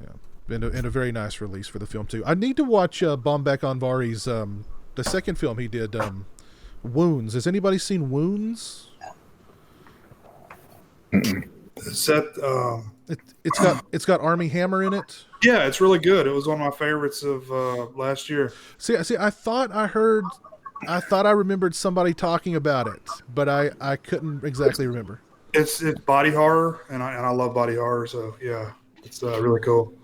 Yeah, and a very nice release for the film too. I need to watch Baumbach Anvari's the second film he did, Wounds. Has anybody seen Wounds? Is that, It's got Armie Hammer in it. yeah, it's really good. It was one of my favorites of last year. See, I thought I remembered somebody talking about it, but I couldn't exactly remember. It's body horror, and I love body horror, so yeah, it's really cool.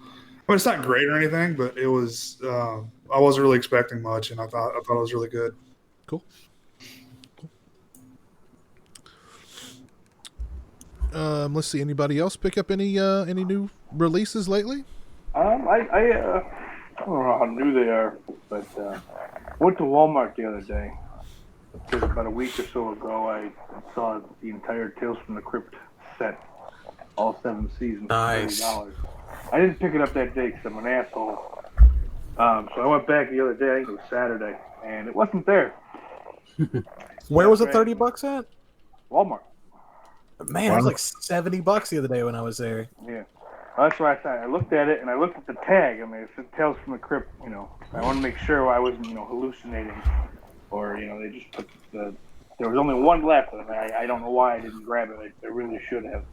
I mean, it's not great or anything, but it was. I wasn't really expecting much, and I thought it was really good. Cool. Let's see. Anybody else pick up any new releases lately? I don't know how new they are, but went to Walmart the other day. Just about a week or so ago, I saw the entire Tales from the Crypt set, all 7 seasons, Nice. for $30. I didn't pick it up that day because I'm an asshole. So I went back the other day. I think it was Saturday, and it wasn't there. Where was it $30 at? Walmart. Man, it was like $70 the other day when I was there. Yeah. Well, that's what I thought. I looked at it and I looked at the tag. I mean, it said Tales from the Crypt. You know, I want to make sure I wasn't, hallucinating, or they just put the. There was only one left, and I don't know why I didn't grab it. I really should have.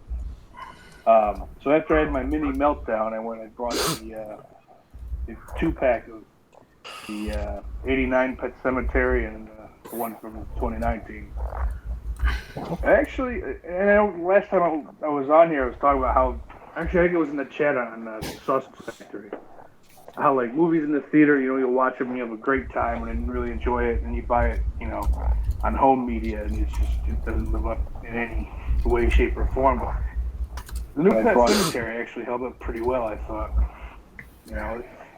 So after I had my mini meltdown, I went and brought the 2-pack of the '89 Pet Cemetery and the one from 2019. Actually, and last time I was on here, I was talking about how. Actually, I think it was in the chat on Sausage Factory. How like movies in the theater, you'll watch them and you have a great time and really enjoy it, and you buy it, on home media, and it doesn't live up in any way, shape, or form. But the new Pet Cemetery actually held up pretty well, I thought.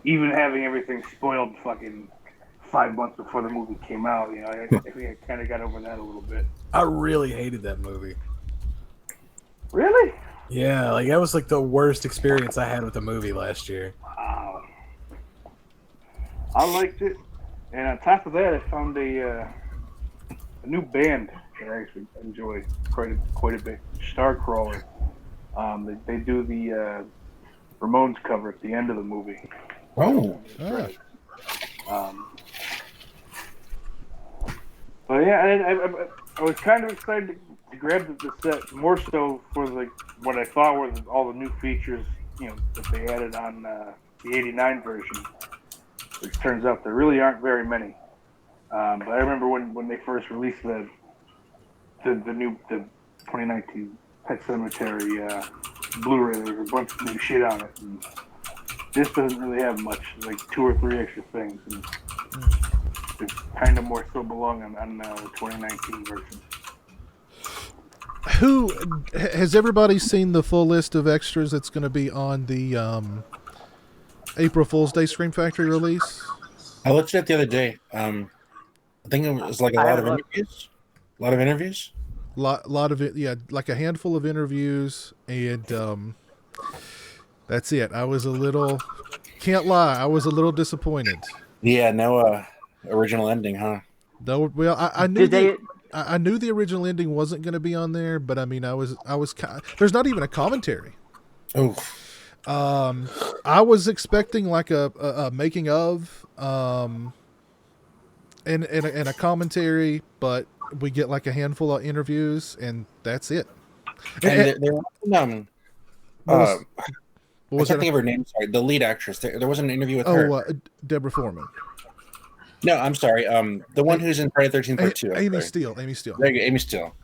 Even having everything spoiled fucking 5 months before the movie came out, I think I kind of got over that a little bit. I really hated that movie. Really? Yeah, like that was like the worst experience I had with the movie last year. Wow. I liked it, and on top of that, I found a new band that I actually enjoy quite a bit. Starcrawler. They do the Ramones cover at the end of the movie. Oh. But yeah, I was kind of excited to grab the set, more so for what I thought were all the new features, that they added on the '89 version. Which turns out there really aren't very many. But I remember when they first released the 2019 Pet Cemetery Blu-ray, there was a bunch of new shit on it. And this doesn't really have much, like 2 or 3 extra things. And it's kind of more so belong on the 2019 version. Who has everybody seen the full list of extras that's going to be on the April Fool's Day Scream Factory release? I looked at it the other day. I think it was like a lot of interviews. A lot of interviews. Lot of it, yeah, like a handful of interviews, and that's it. I was can't lie, I was a little disappointed. Yeah, no original ending, huh? Though, well, I knew I knew the original ending wasn't going to be on there, but I mean, there's not even a commentary. Oh, I was expecting like a making of, and a commentary, but we get like a handful of interviews, and that's it. and there wasn't, What was, I what was can't it? think of her name. Sorry, the lead actress. There wasn't an interview with her. Deborah Foreman. No, I'm sorry. The one who's in Friday the 13th Part 2. Amy Steele. Amy Steele. There you go, Amy Steele.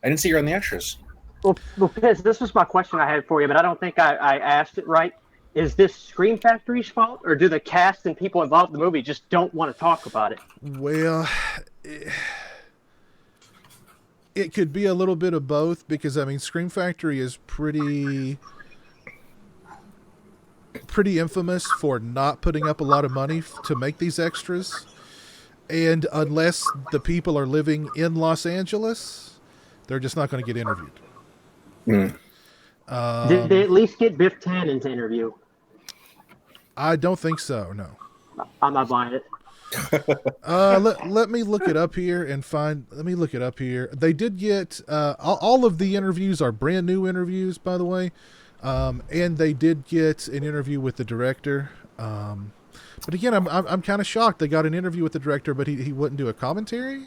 I didn't see her on the extras. Well, Piz, this was my question I had for you, but I don't think I asked it right. Is this Scream Factory's fault, or do the cast and people involved in the movie just don't want to talk about it? Well, it could be a little bit of both, because I mean, Scream Factory is pretty infamous for not putting up a lot of money to make these extras, and unless the people are living in Los Angeles, they're just not going to get interviewed. Did they at least get Biff Tannen to interview? I don't think so. No. I'm not buying it. Let me look it up here and find. Let me look it up here. They did get all of the interviews are brand new interviews, by the way, and they did get an interview with the director. But again, I'm kind of shocked. They got an interview with the director, but he wouldn't do a commentary.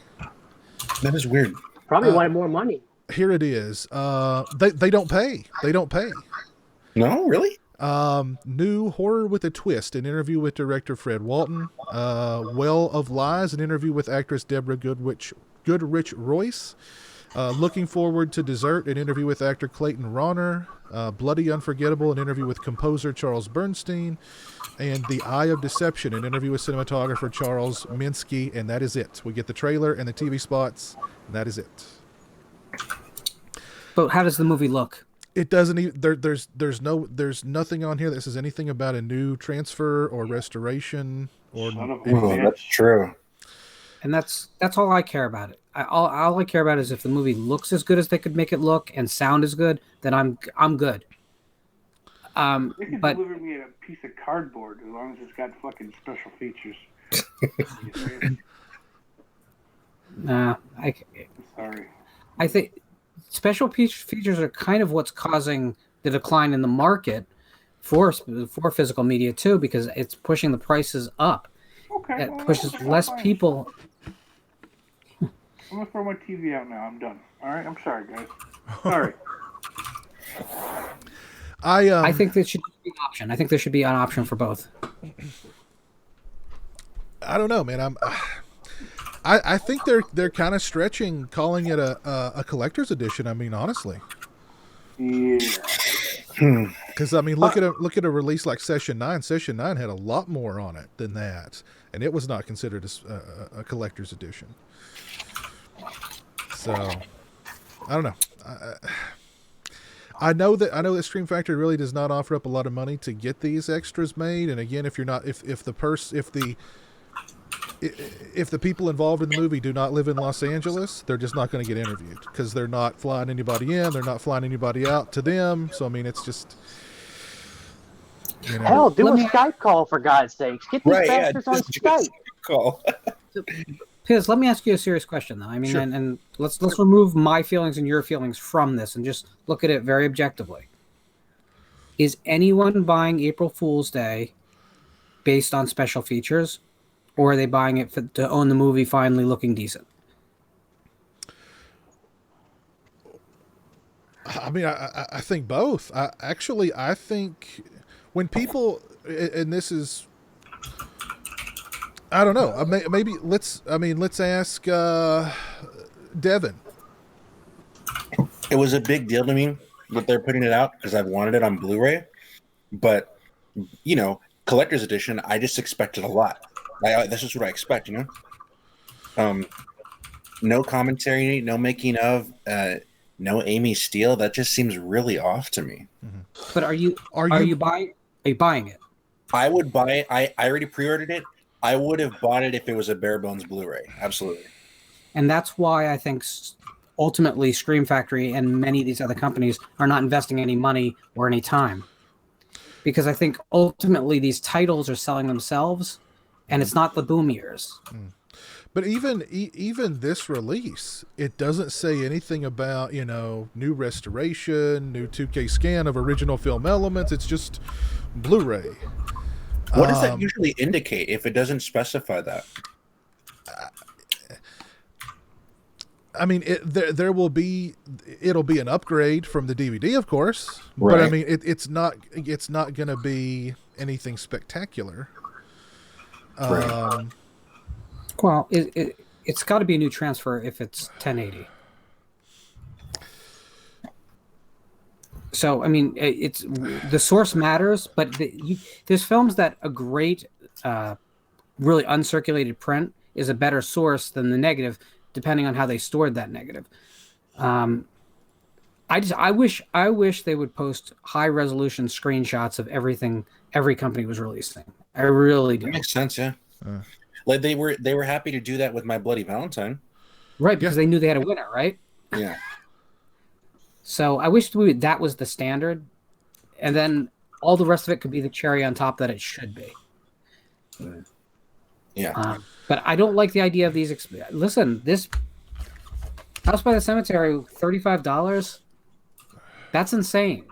That is weird. Probably wanted more money. Here it is. They don't pay. They don't pay. No, really? New Horror with a Twist, an interview with director Fred Walton. Well of Lies, an interview with actress Deborah Goodrich Royce. Looking Forward to Dessert, an interview with actor Clayton Rauner. Bloody Unforgettable, an interview with composer Charles Bernstein. And The Eye of Deception, an interview with cinematographer Charles Minsky. And that is it. We get the trailer and the TV spots, and that is it. But how does the movie look? It doesn't even there's nothing on here that says anything about a new transfer or restoration or That's true. And that's all I care about it. All I care about is if the movie looks as good as they could make it look and sound as good, then I'm good. They can But deliver me a piece of cardboard as long as it's got fucking special features. Sorry. I think special features are kind of what's causing the decline in the market for physical media too, because it's pushing the prices up. Okay. It pushes less fine. people. I'm gonna throw my TV out now. I'm done. All right. I'm sorry, guys. Sorry. I think there should be an option. I think there should be an option for both. I don't know, man. I think they're kind of stretching, calling it a collector's edition. I mean, honestly. Yeah. Because I mean, look at a release like Session 9. Session 9 had a lot more on it than that, and it was not considered a collector's edition. So, I don't know. I know that Scream Factory really does not offer up a lot of money to get these extras made. And again, if the people involved in the movie do not live in Los Angeles, they're just not going to get interviewed because they're not flying anybody in, they're not flying anybody out to them. So I mean, it's just hell, do a Skype call for God's sakes. Get these bastards on Skype. Call. Piz, let me ask you a serious question though. I mean, sure. and let's remove my feelings and your feelings from this and just look at it very objectively. Is anyone buying April Fool's Day based on special features? Or are they buying it to own the movie finally looking decent? I mean, I think both. I think when people, and this is, I don't know. Maybe let's ask Devin. It was a big deal to me that they're putting it out because I've wanted it on Blu-ray, but collector's edition, I just expected a lot. This is what I expect, No commentary, no making of, no Amy Steele. That just seems really off to me. Mm-hmm. But are you buying? Are you buying it? I would buy it. I already pre-ordered it. I would have bought it if it was a bare bones Blu-ray. Absolutely. And that's why I think ultimately Scream Factory and many of these other companies are not investing any money or any time, because I think ultimately these titles are selling themselves. And it's not the boom years. But even this release, it doesn't say anything about new restoration, new 2K scan of original film elements. It's just Blu-ray. What does that usually indicate if it doesn't specify that? I mean, it'll be an upgrade from the DVD, of course. Right. But I mean, it's not going to be anything spectacular. Right. Well, it's got to be a new transfer if it's 1080. So I mean, it's the source matters, but there's films that a great, really uncirculated print is a better source than the negative, depending on how they stored that negative. I wish they would post high resolution screenshots of everything every company was releasing. I really do. That makes sense, yeah. Like they were happy to do that with My Bloody Valentine. Right, because they knew they had a winner, right? Yeah. So I wish that was the standard, and then all the rest of it could be the cherry on top that it should be. Yeah. But I don't like the idea of these. Listen, this House by the Cemetery, $35. That's insane.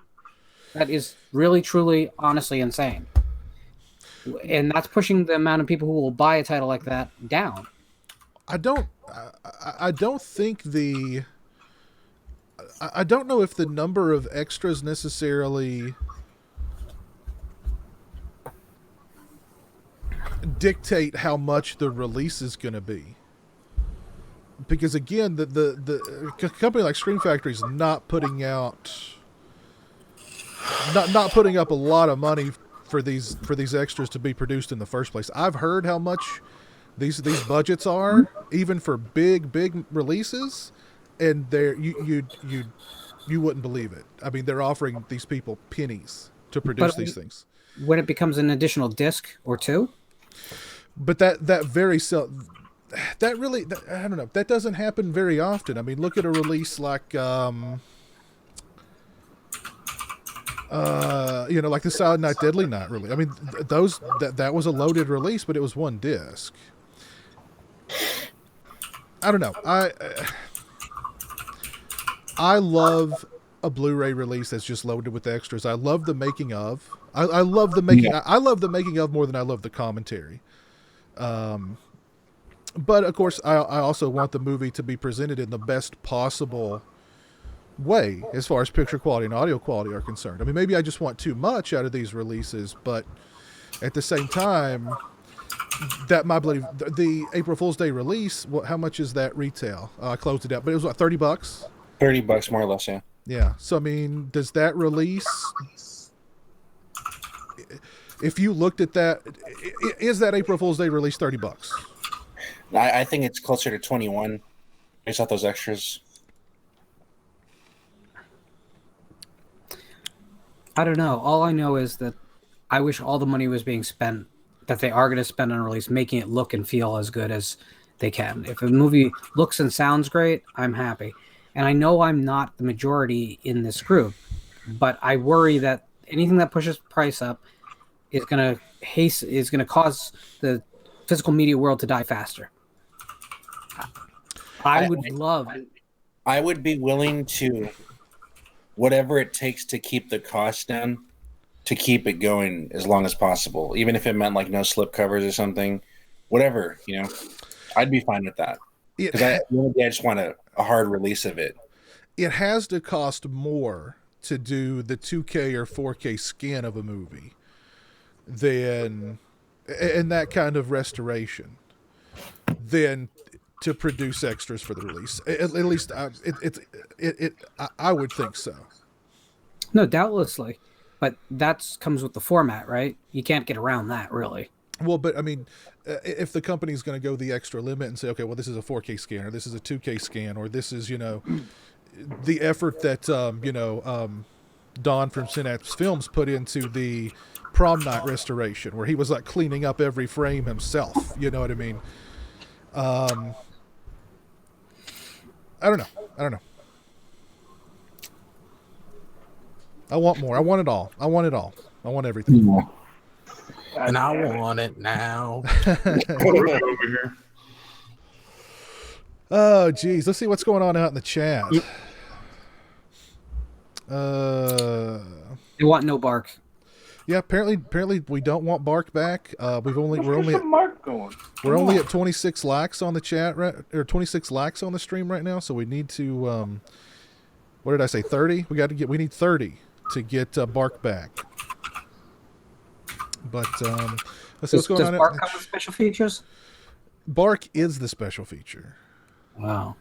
That is really, truly, honestly insane. And that's pushing the amount of people who will buy a title like that down. I don't think I don't know if the number of extras necessarily dictate how much the release is going to be. Because again, the company like Screen Factory is not putting out not putting up a lot of money for these extras to be produced in the first place. I've heard how much these budgets are, even for big releases, and you wouldn't believe it. I mean, they're offering these people pennies to produce these things. When it becomes an additional disc or two, but that really I don't know. That doesn't happen very often. I mean, look at a release like like the Silent Night Deadly Night. Really, I mean, that was a loaded release, but it was one disc. I don't know. I love a Blu-ray release that's just loaded with extras. I love the making of. I love the making. Yeah. I love the making of more than I love the commentary. But of course, I also want the movie to be presented in the best possible way as far as picture quality and audio quality are concerned. I mean, maybe I just want too much out of these releases, but at the same time, the April Fool's Day release, how much is that retail? I closed it out, but it was what, $30? $30 more or less, yeah. Yeah. So I mean, does that release, if you looked at that, is that April Fool's Day release $30? I think it's closer to 21 based off those extras. I don't know. All I know is that I wish all the money was being spent that they are going to spend on a release, making it look and feel as good as they can. If a movie looks and sounds great, I'm happy. And I know I'm not the majority in this group, but I worry that anything that pushes price up is going to cause the physical media world to die faster. I would be willing to, whatever it takes to keep the cost down, to keep it going as long as possible, even if it meant like no slip covers or something, whatever, I'd be fine with that. Because I just want a hard release of it. It has to cost more to do the 2K or 4K scan of a movie than, and that kind of restoration, than to produce extras for the release. At least I would think so. No, doubtlessly. But that comes with the format, right? You can't get around that, really. Well, but I mean, if the company's going to go the extra limit and say, okay, well, this is a 4K scan, or this is a 2K scan, or this is, the effort that, Don from Synapse Films put into the Prom Night restoration, where he was like cleaning up every frame himself. You know what I mean? I don't know. I want more. I want it all. I want everything. And I want it now. Over here. Oh, geez. Let's see what's going on out in the chat. They want no bark. Yeah, apparently we don't want Bark back. We're only at, Mark going. we're only at 26 likes on the chat, right, or 26 likes on the stream right now. So we need to what did I say? 30. We need 30 to get Bark back. But let's see what's going Does on. bark come with special features? Bark is the special feature. Wow.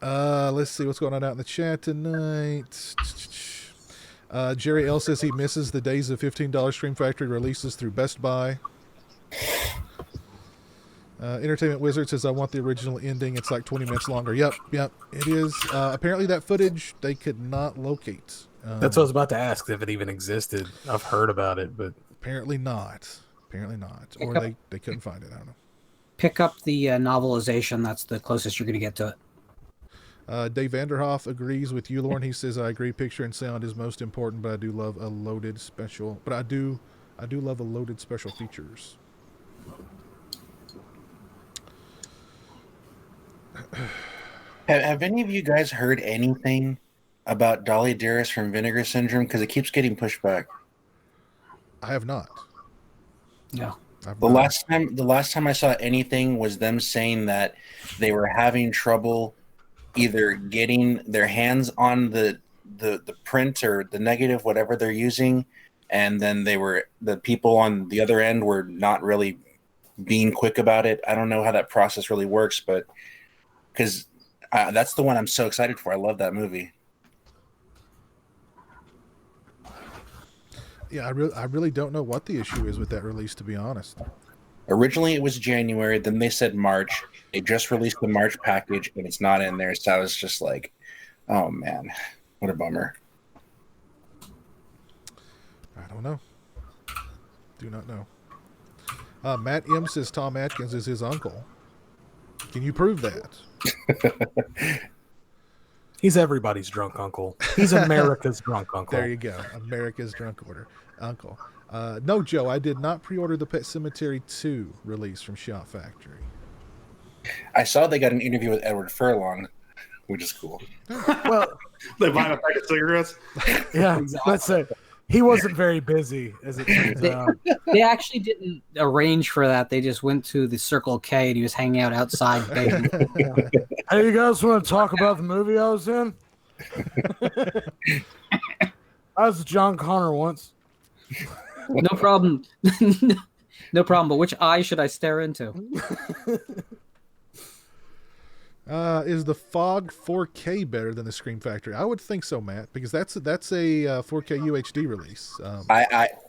Let's see what's going on out in the chat tonight. Jerry L says he misses the days of $15 Stream Factory releases through Best Buy. Entertainment Wizard says I want the original ending. It's like 20 minutes longer. Yep, it is. Apparently that footage they could not locate. That's what I was about to ask, if it even existed. I've heard about it, but apparently not. Or they couldn't find it. I don't know. Pick up the novelization. That's the closest you're going to get to it. Dave Vanderhoff agrees with you, Lauren. He says, I agree, picture and sound is most important, but I do love a loaded special. But I do love a loaded special features. Have any of you guys heard anything about Dolly Dearest from Vinegar Syndrome? Because it keeps getting pushed back. I have not. No. The last time I saw anything was them saying that they were having trouble either getting their hands on the print or the negative, whatever they're using, and then the people on the other end were not really being quick about it. I don't know how that process really works, but because that's the one I'm so excited for. I love that movie. Yeah, I really don't know what the issue is with that release, to be honest. Originally, it was January. Then they said March. They just released the March package, and it's not in there. So I was just like, oh, man, what a bummer. I don't know. Do not know. Matt M says Tom Atkins is his uncle. Can you prove that? he's everybody's drunk uncle. He's America's drunk uncle. There you go. America's drunk uncle. No, Joe, I did not pre-order the Pet Sematary 2 release from Shout Factory. I saw they got an interview with Edward Furlong, which is cool. Well, They buy a pack of cigarettes. yeah, let's say he wasn't very busy, as it turns out. They actually didn't arrange for that. They just went to the Circle K and he was hanging out outside. Begging. Hey, you guys want to talk about the movie I was in? I was John Connor once. No problem. No problem. But which eye should I stare into? Is the Fog 4K better than the Scream Factory? I would think so, Matt, because that's a 4K UHD release.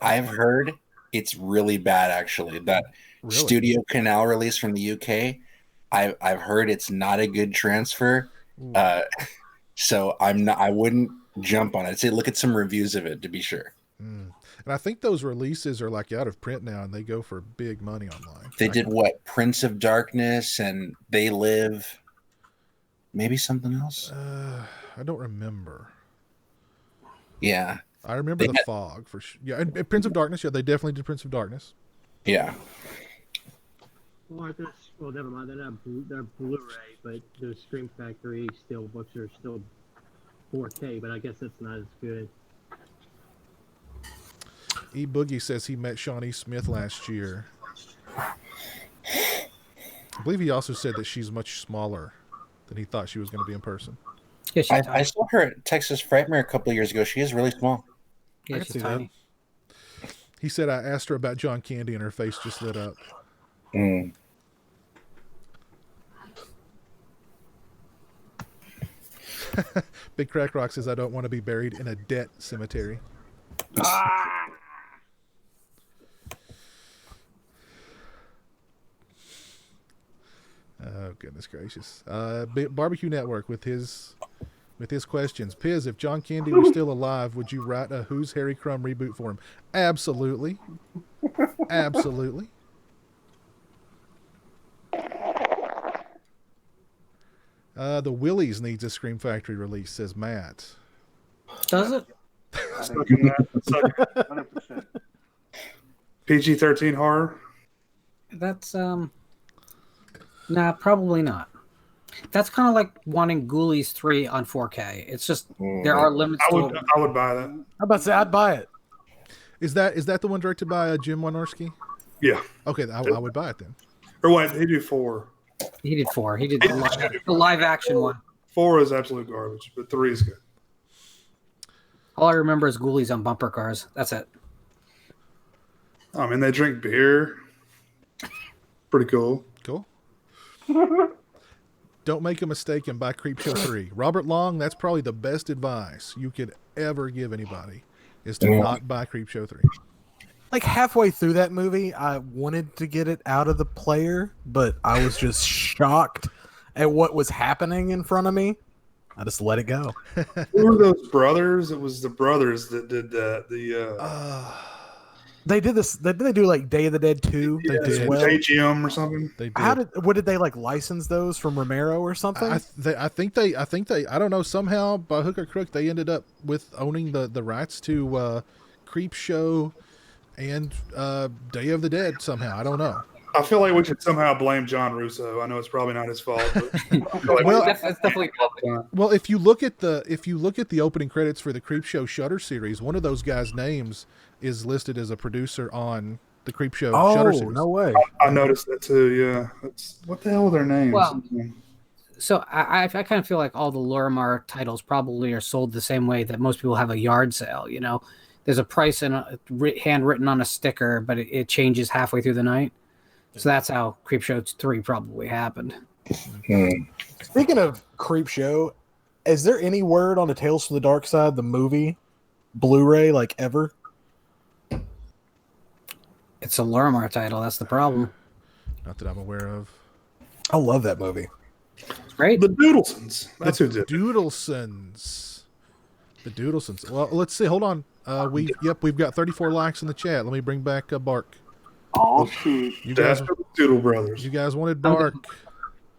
I've heard it's really bad, actually. That Really? Studio Canal release from the UK, I've heard it's not a good transfer. So I wouldn't jump on it. I'd say look at some reviews of it to be sure. And I think those releases are like out of print now, and they go for big money online. They did what? Prince of Darkness and They Live. Maybe something else. I don't remember. Yeah. I remember the Fog for sure. Yeah, and Prince of Darkness. Yeah, they definitely did Prince of Darkness. Yeah. Well, never mind. They're Blu-ray, but the Scream Factory books are still 4K, but I guess that's not as good. E Boogie says he met Shawnee Smith last year. I believe he also said that she's much smaller than he thought she was going to be in person. Yeah, she's I tiny. saw her at Texas Frightmare a couple of years ago. She is really small. Yeah, I can she's see tiny. He said I asked her about John Candy and her face just lit up. Mm. Big Crack Rock says I don't want to be buried in a debt cemetery. Oh, goodness gracious. Barbecue Network with his questions. Piz, if John Candy was still alive, would you write a Who's Harry Crumb reboot for him? Absolutely. Absolutely. The Willies needs a Scream Factory release, says Matt. Does it? Stuck in that. 100%. PG-13 horror. That's nah, probably not. That's kind of like wanting Ghoulies 3 on 4K. It's just there are limits I to would it. I would buy that. I'm about to say I'd buy it. Is that the one directed by Jim Wynorski? Yeah. Okay, I would buy it then. Or wait, he do 4. He did 4. He did the live action one. 4 is absolute garbage, but 3 is good. All I remember is Ghoulies on bumper cars. That's it. I mean, they drink beer. Pretty cool. Cool. Don't make a mistake and buy Creepshow 3. Robert Long, that's probably the best advice you could ever give anybody, is to not buy Creepshow 3. Like halfway through that movie, I wanted to get it out of the player, but I was just shocked at what was happening in front of me. I just let it go. Who were those brothers? It was the brothers that did that. They did this. Did they do like Day of the Dead 2 as well? JGM or something. They did. What did they like license those from Romero or something? I think they I don't know, somehow by hook or crook they ended up with owning the rights to Creepshow and Day of the Dead somehow. I don't know. I feel like we should somehow blame John Russo. I know it's probably not his fault, but I feel like It's definitely well, if you look at the opening credits for the Creepshow Shutter series, one of those guys' names is listed as a producer on the Creepshow Shutter series. No way! I noticed that too. Yeah, what the hell are their names? Well, so I kind of feel like all the Lorimar titles probably are sold the same way that most people have a yard sale. You know, there's a price handwritten on a sticker, but it changes halfway through the night. So that's how Creepshow 3 probably happened. Speaking of Creepshow, is there any word on the Tales from the Dark Side, the movie, Blu-ray, like ever? It's a Lorimar title. That's the problem. Not that I'm aware of. I love that movie. It's great. The Doodlesons. That's who did it. Doodlesons. The Doodlesons. Well, let's see. Hold on. We've got 34 likes in the chat. Let me bring back Bark. Oh, shoot. You guys, Doodle Brothers. you guys wanted Bark.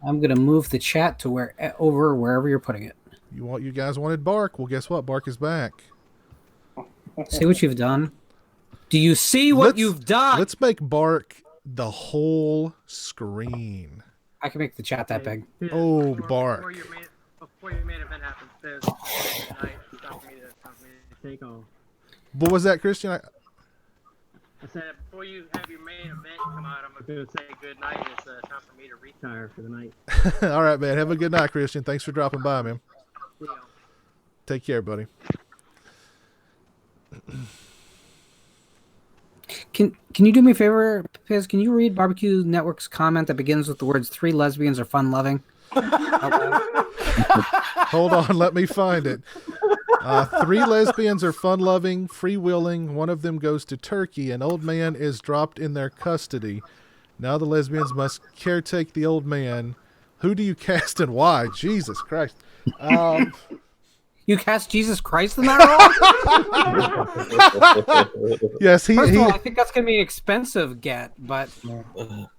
I'm gonna move the chat to wherever you're putting it. You guys wanted Bark. Well, guess what? Bark is back. See what you've done. Do you see what you've done? Let's make Bark the whole screen. I can make the chat that big. Oh, Bark. Before your main event happens, there's tonight. It's time for me to take off. What was that, Christian? I said before you have your main event come out, I'm going to say good night. It's time for me to retire for the night. All right, man. Have a good night, Christian. Thanks for dropping by, man. See y'all. Take care, buddy. Can you do me a favor, Piz? Can you read Barbecue Network's comment that begins with the words "3 lesbians are fun loving"? Hold on, let me find it. 3 lesbians are fun-loving, free-willing. One of them goes to Turkey. An old man is dropped in their custody. Now the lesbians must caretake the old man. Who do you cast and why? Jesus Christ. You cast Jesus Christ in that role? Yes, First of all, I think that's going to be an expensive get, but...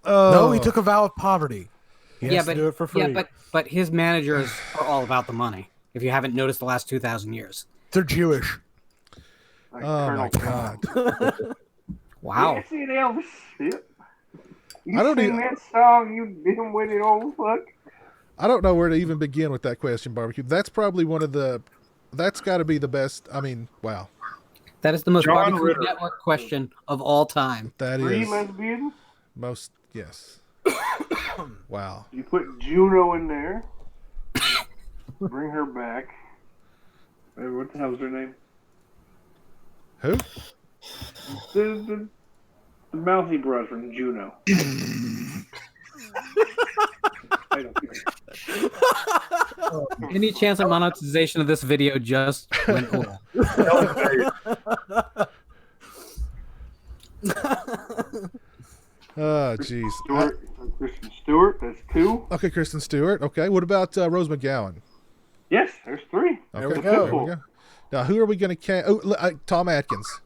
No, he took a vow of poverty. He has to do it for free. Yeah, but his managers are all about the money, if you haven't noticed the last 2,000 years. They're Jewish. Like Oh, my Colonel God. Wow. Yeah, see Elvis. Yep. You I don't sing even- that song, you dim witted old fuck. I don't know where to even begin with that question, Barbecue. That's probably one of the... That's got to be the best. I mean, wow. That is the most John Barbecue Ritter. Network question of all time. That 3 is lesbians. most... Yes. Wow. You put Juno in there. Bring her back. What the hell's her name? Who? The mouthy broad from Juno. I don't care. Any chance of monetization of this video just went over. Oh, jeez. Kristen Stewart, that's 2. Okay, Kristen Stewart. Okay, what about Rose McGowan? Yes, there's 3. Okay, There we go. there we go. Now, who are we going to cast? Oh, Tom Atkins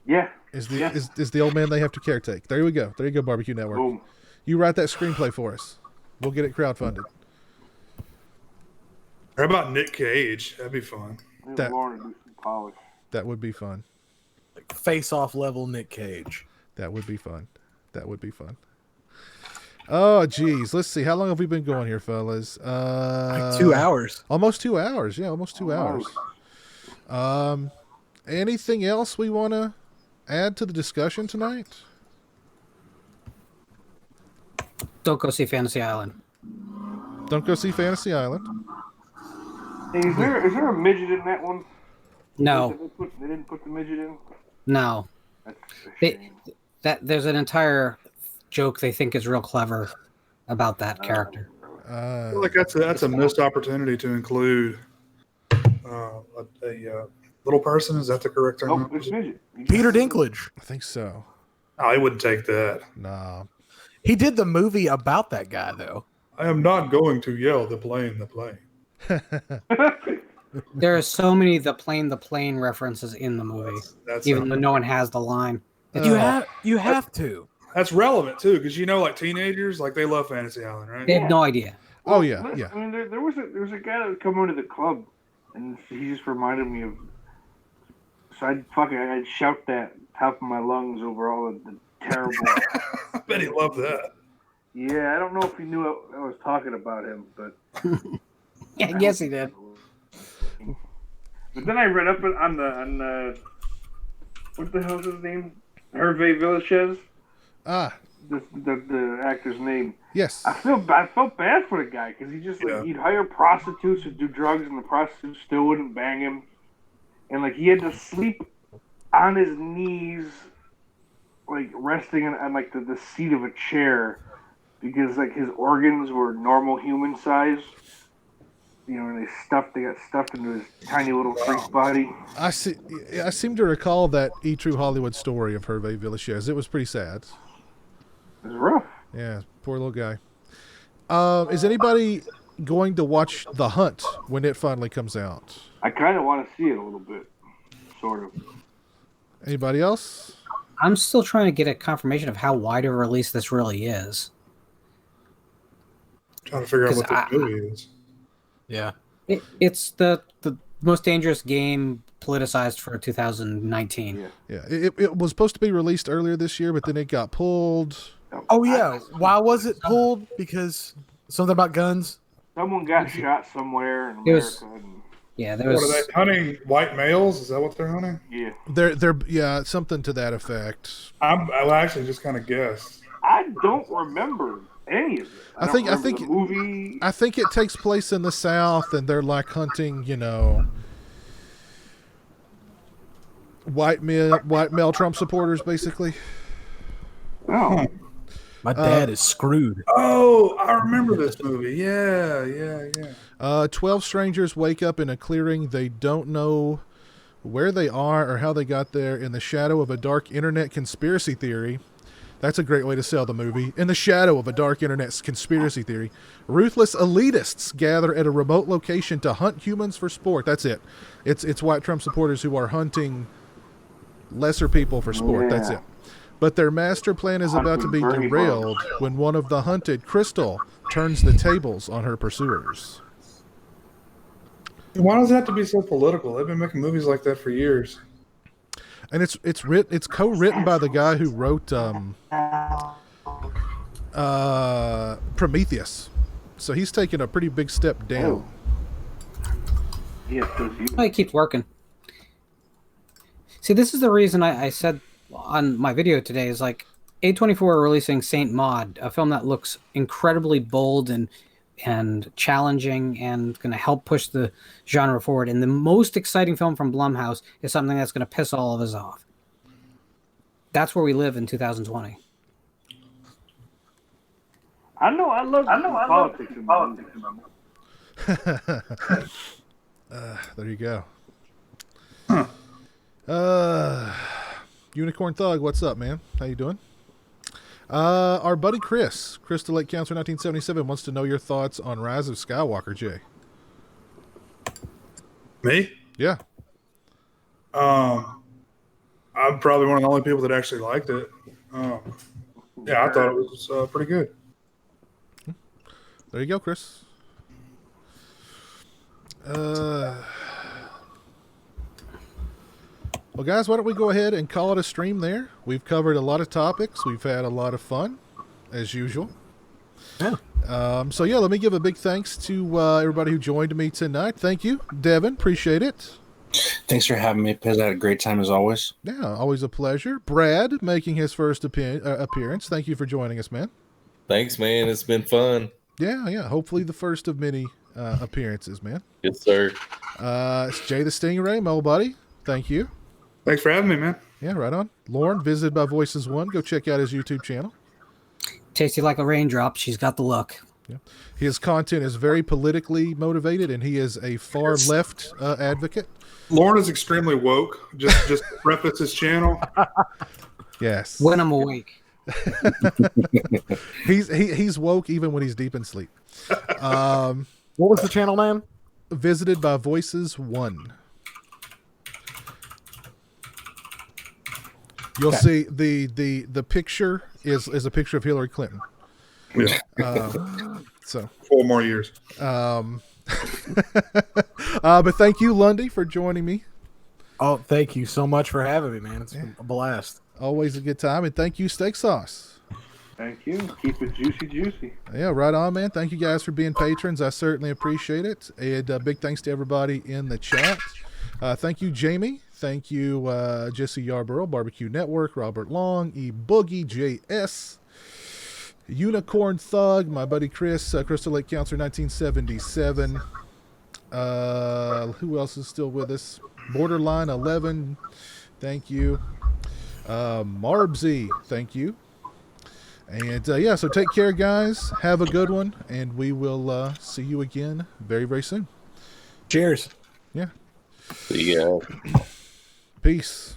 Yeah. is the Yeah. is the old man they have to caretake. There we go. There you go, Barbecue Network. Boom. You write that screenplay for us. We'll get it crowdfunded. How about Nick Cage? That'd be fun. Maybe That- Lauren to do some polish. That would be fun. Face-off level Nick Cage. That would be fun. That would be fun. Oh, geez. Let's see. How long have we been going here, fellas? Like 2 hours. Almost 2 hours. Yeah, almost 2 hours. Anything else we want to add to the discussion tonight? Don't go see Fantasy Island. Don't go see Fantasy Island. Hey, is there a midget in that one? No, They didn't put the midget in? no. That's a They, shame. there's an entire joke they think is real clever about that character. I feel like that's a missed opportunity to include a little person. Is that the correct term? Oh, it's midget. Peter Dinklage. I think so. Oh, I wouldn't take that. Nah. He did the movie about that guy, though. I am not going to yell the plane. There are so many the plane references in the movie, That's even though no one has the line. You have to. That's relevant too, because like teenagers, like they love Fantasy Island, right? They have no idea. Oh, yeah, Listen, yeah. I mean, there was a guy that would come into the club, and he just reminded me of. So I'd shout that top of my lungs over all of the terrible. I bet he loved that. Yeah, I don't know if he knew I was talking about him, but. Yeah, yes, he did. But then I read up on the what the hell's his name? Hervé Villachez. Ah, The actor's name. yes. I felt bad for the guy because he just he'd hire prostitutes to do drugs, and the prostitutes still wouldn't bang him, and like he had to sleep on his knees, like resting on like the seat of a chair, because like his organs were normal human size. You know, and they got stuffed into his tiny little freak body. I seem to recall that True Hollywood story of Hervé Villachez. It was pretty sad. It was rough. Yeah, poor little guy. Is anybody going to watch The Hunt when it finally comes out? I kind of want to see it a little bit, sort of. Anybody else? I'm still trying to get a confirmation of how wide of a release this really is. Trying to figure out what this movie is. Yeah. It's the most dangerous game politicized for 2019. Yeah, it was supposed to be released earlier this year, but then it got pulled. Oh, yeah. Why was it pulled? Because something about guns? Someone got shot somewhere in It was- America. Yeah, there What was. are they hunting? White males? Is that what they're hunting? Yeah. They're something to that effect. I actually just kind of guessed. I don't remember any of it. I don't think remember the movie. I think it takes place in the South, and they're like hunting, white male Trump supporters, basically. Oh, My dad is screwed. Oh, I remember this movie. Yeah. 12 strangers wake up in a clearing. They don't know where they are or how they got there in the shadow of a dark internet conspiracy theory. That's a great way to sell the movie. In the shadow of a dark internet conspiracy theory, ruthless elitists gather at a remote location to hunt humans for sport. That's it. It's white Trump supporters who are hunting lesser people for sport. Yeah. That's it. But their master plan is about to be Hunting Bernie derailed when one of the hunted, Crystal, turns the tables on her pursuers. Why does it have to be so political? They've been making movies like that for years. And it's co-written by the guy who wrote Prometheus. So he's taken a pretty big step down. yes, It keeps working. See, this is the reason I said on my video today is like A24 are releasing Saint Maud, a film that looks incredibly bold and challenging and going to help push the genre forward. And the most exciting film from Blumhouse is something that's going to piss all of us off. That's where we live in 2020. I love politics in my movie. There you go. Unicorn Thug, what's up, man? How you doing? Our buddy Crystal Lake Counselor 1977 wants to know your thoughts on Rise of Skywalker, Jay. Me? Yeah. I'm probably one of the only people that actually liked it. Yeah, I thought it was pretty good. There you go, Chris. Well, guys, why don't we go ahead and call it a stream there? We've covered a lot of topics. We've had a lot of fun, as usual. Yeah. So yeah, let me give a big thanks to everybody who joined me tonight. Thank you, Devin. Appreciate it. Thanks for having me, Piz. I had a great time as always. Yeah, always a pleasure. Brad making his first appearance. Thank you for joining us, man. Thanks, man. It's been fun. Yeah. Hopefully the first of many appearances, man. Yes, sir. It's Jay the Stingray, my old buddy. Thank you. Thanks for having me, man. Yeah, right on. Lauren, visited by Voices One. Go check out his YouTube channel. Tasty like a raindrop. She's got the look. Yeah. His content is very politically motivated, and he is a far left advocate. Lauren is extremely woke. Just to preface his channel. Yes. When I'm awake. He's woke even when he's deep in sleep. What was the channel name? Visited by Voices One. You'll see the picture is a picture of Hillary Clinton. Yeah. So 4 more years. But thank you, Lundy, for joining me. Oh, thank you so much for having me, man. It's been a blast. Always a good time. And thank you, Steak Sauce. Thank you. Keep it juicy. Yeah, right on, man. Thank you guys for being patrons. I certainly appreciate it. And big thanks to everybody in the chat. Thank you, Jamie. Thank you, Jesse Yarborough, Barbecue Network, Robert Long, E Boogie, JS, Unicorn Thug, my buddy Chris, Crystal Lake Counselor 1977. Who else is still with us? Borderline 11. Thank you. Marbsy, thank you. And yeah, so take care, guys. Have a good one, and we will see you again very, very soon. Cheers. Yeah. See ya. Peace.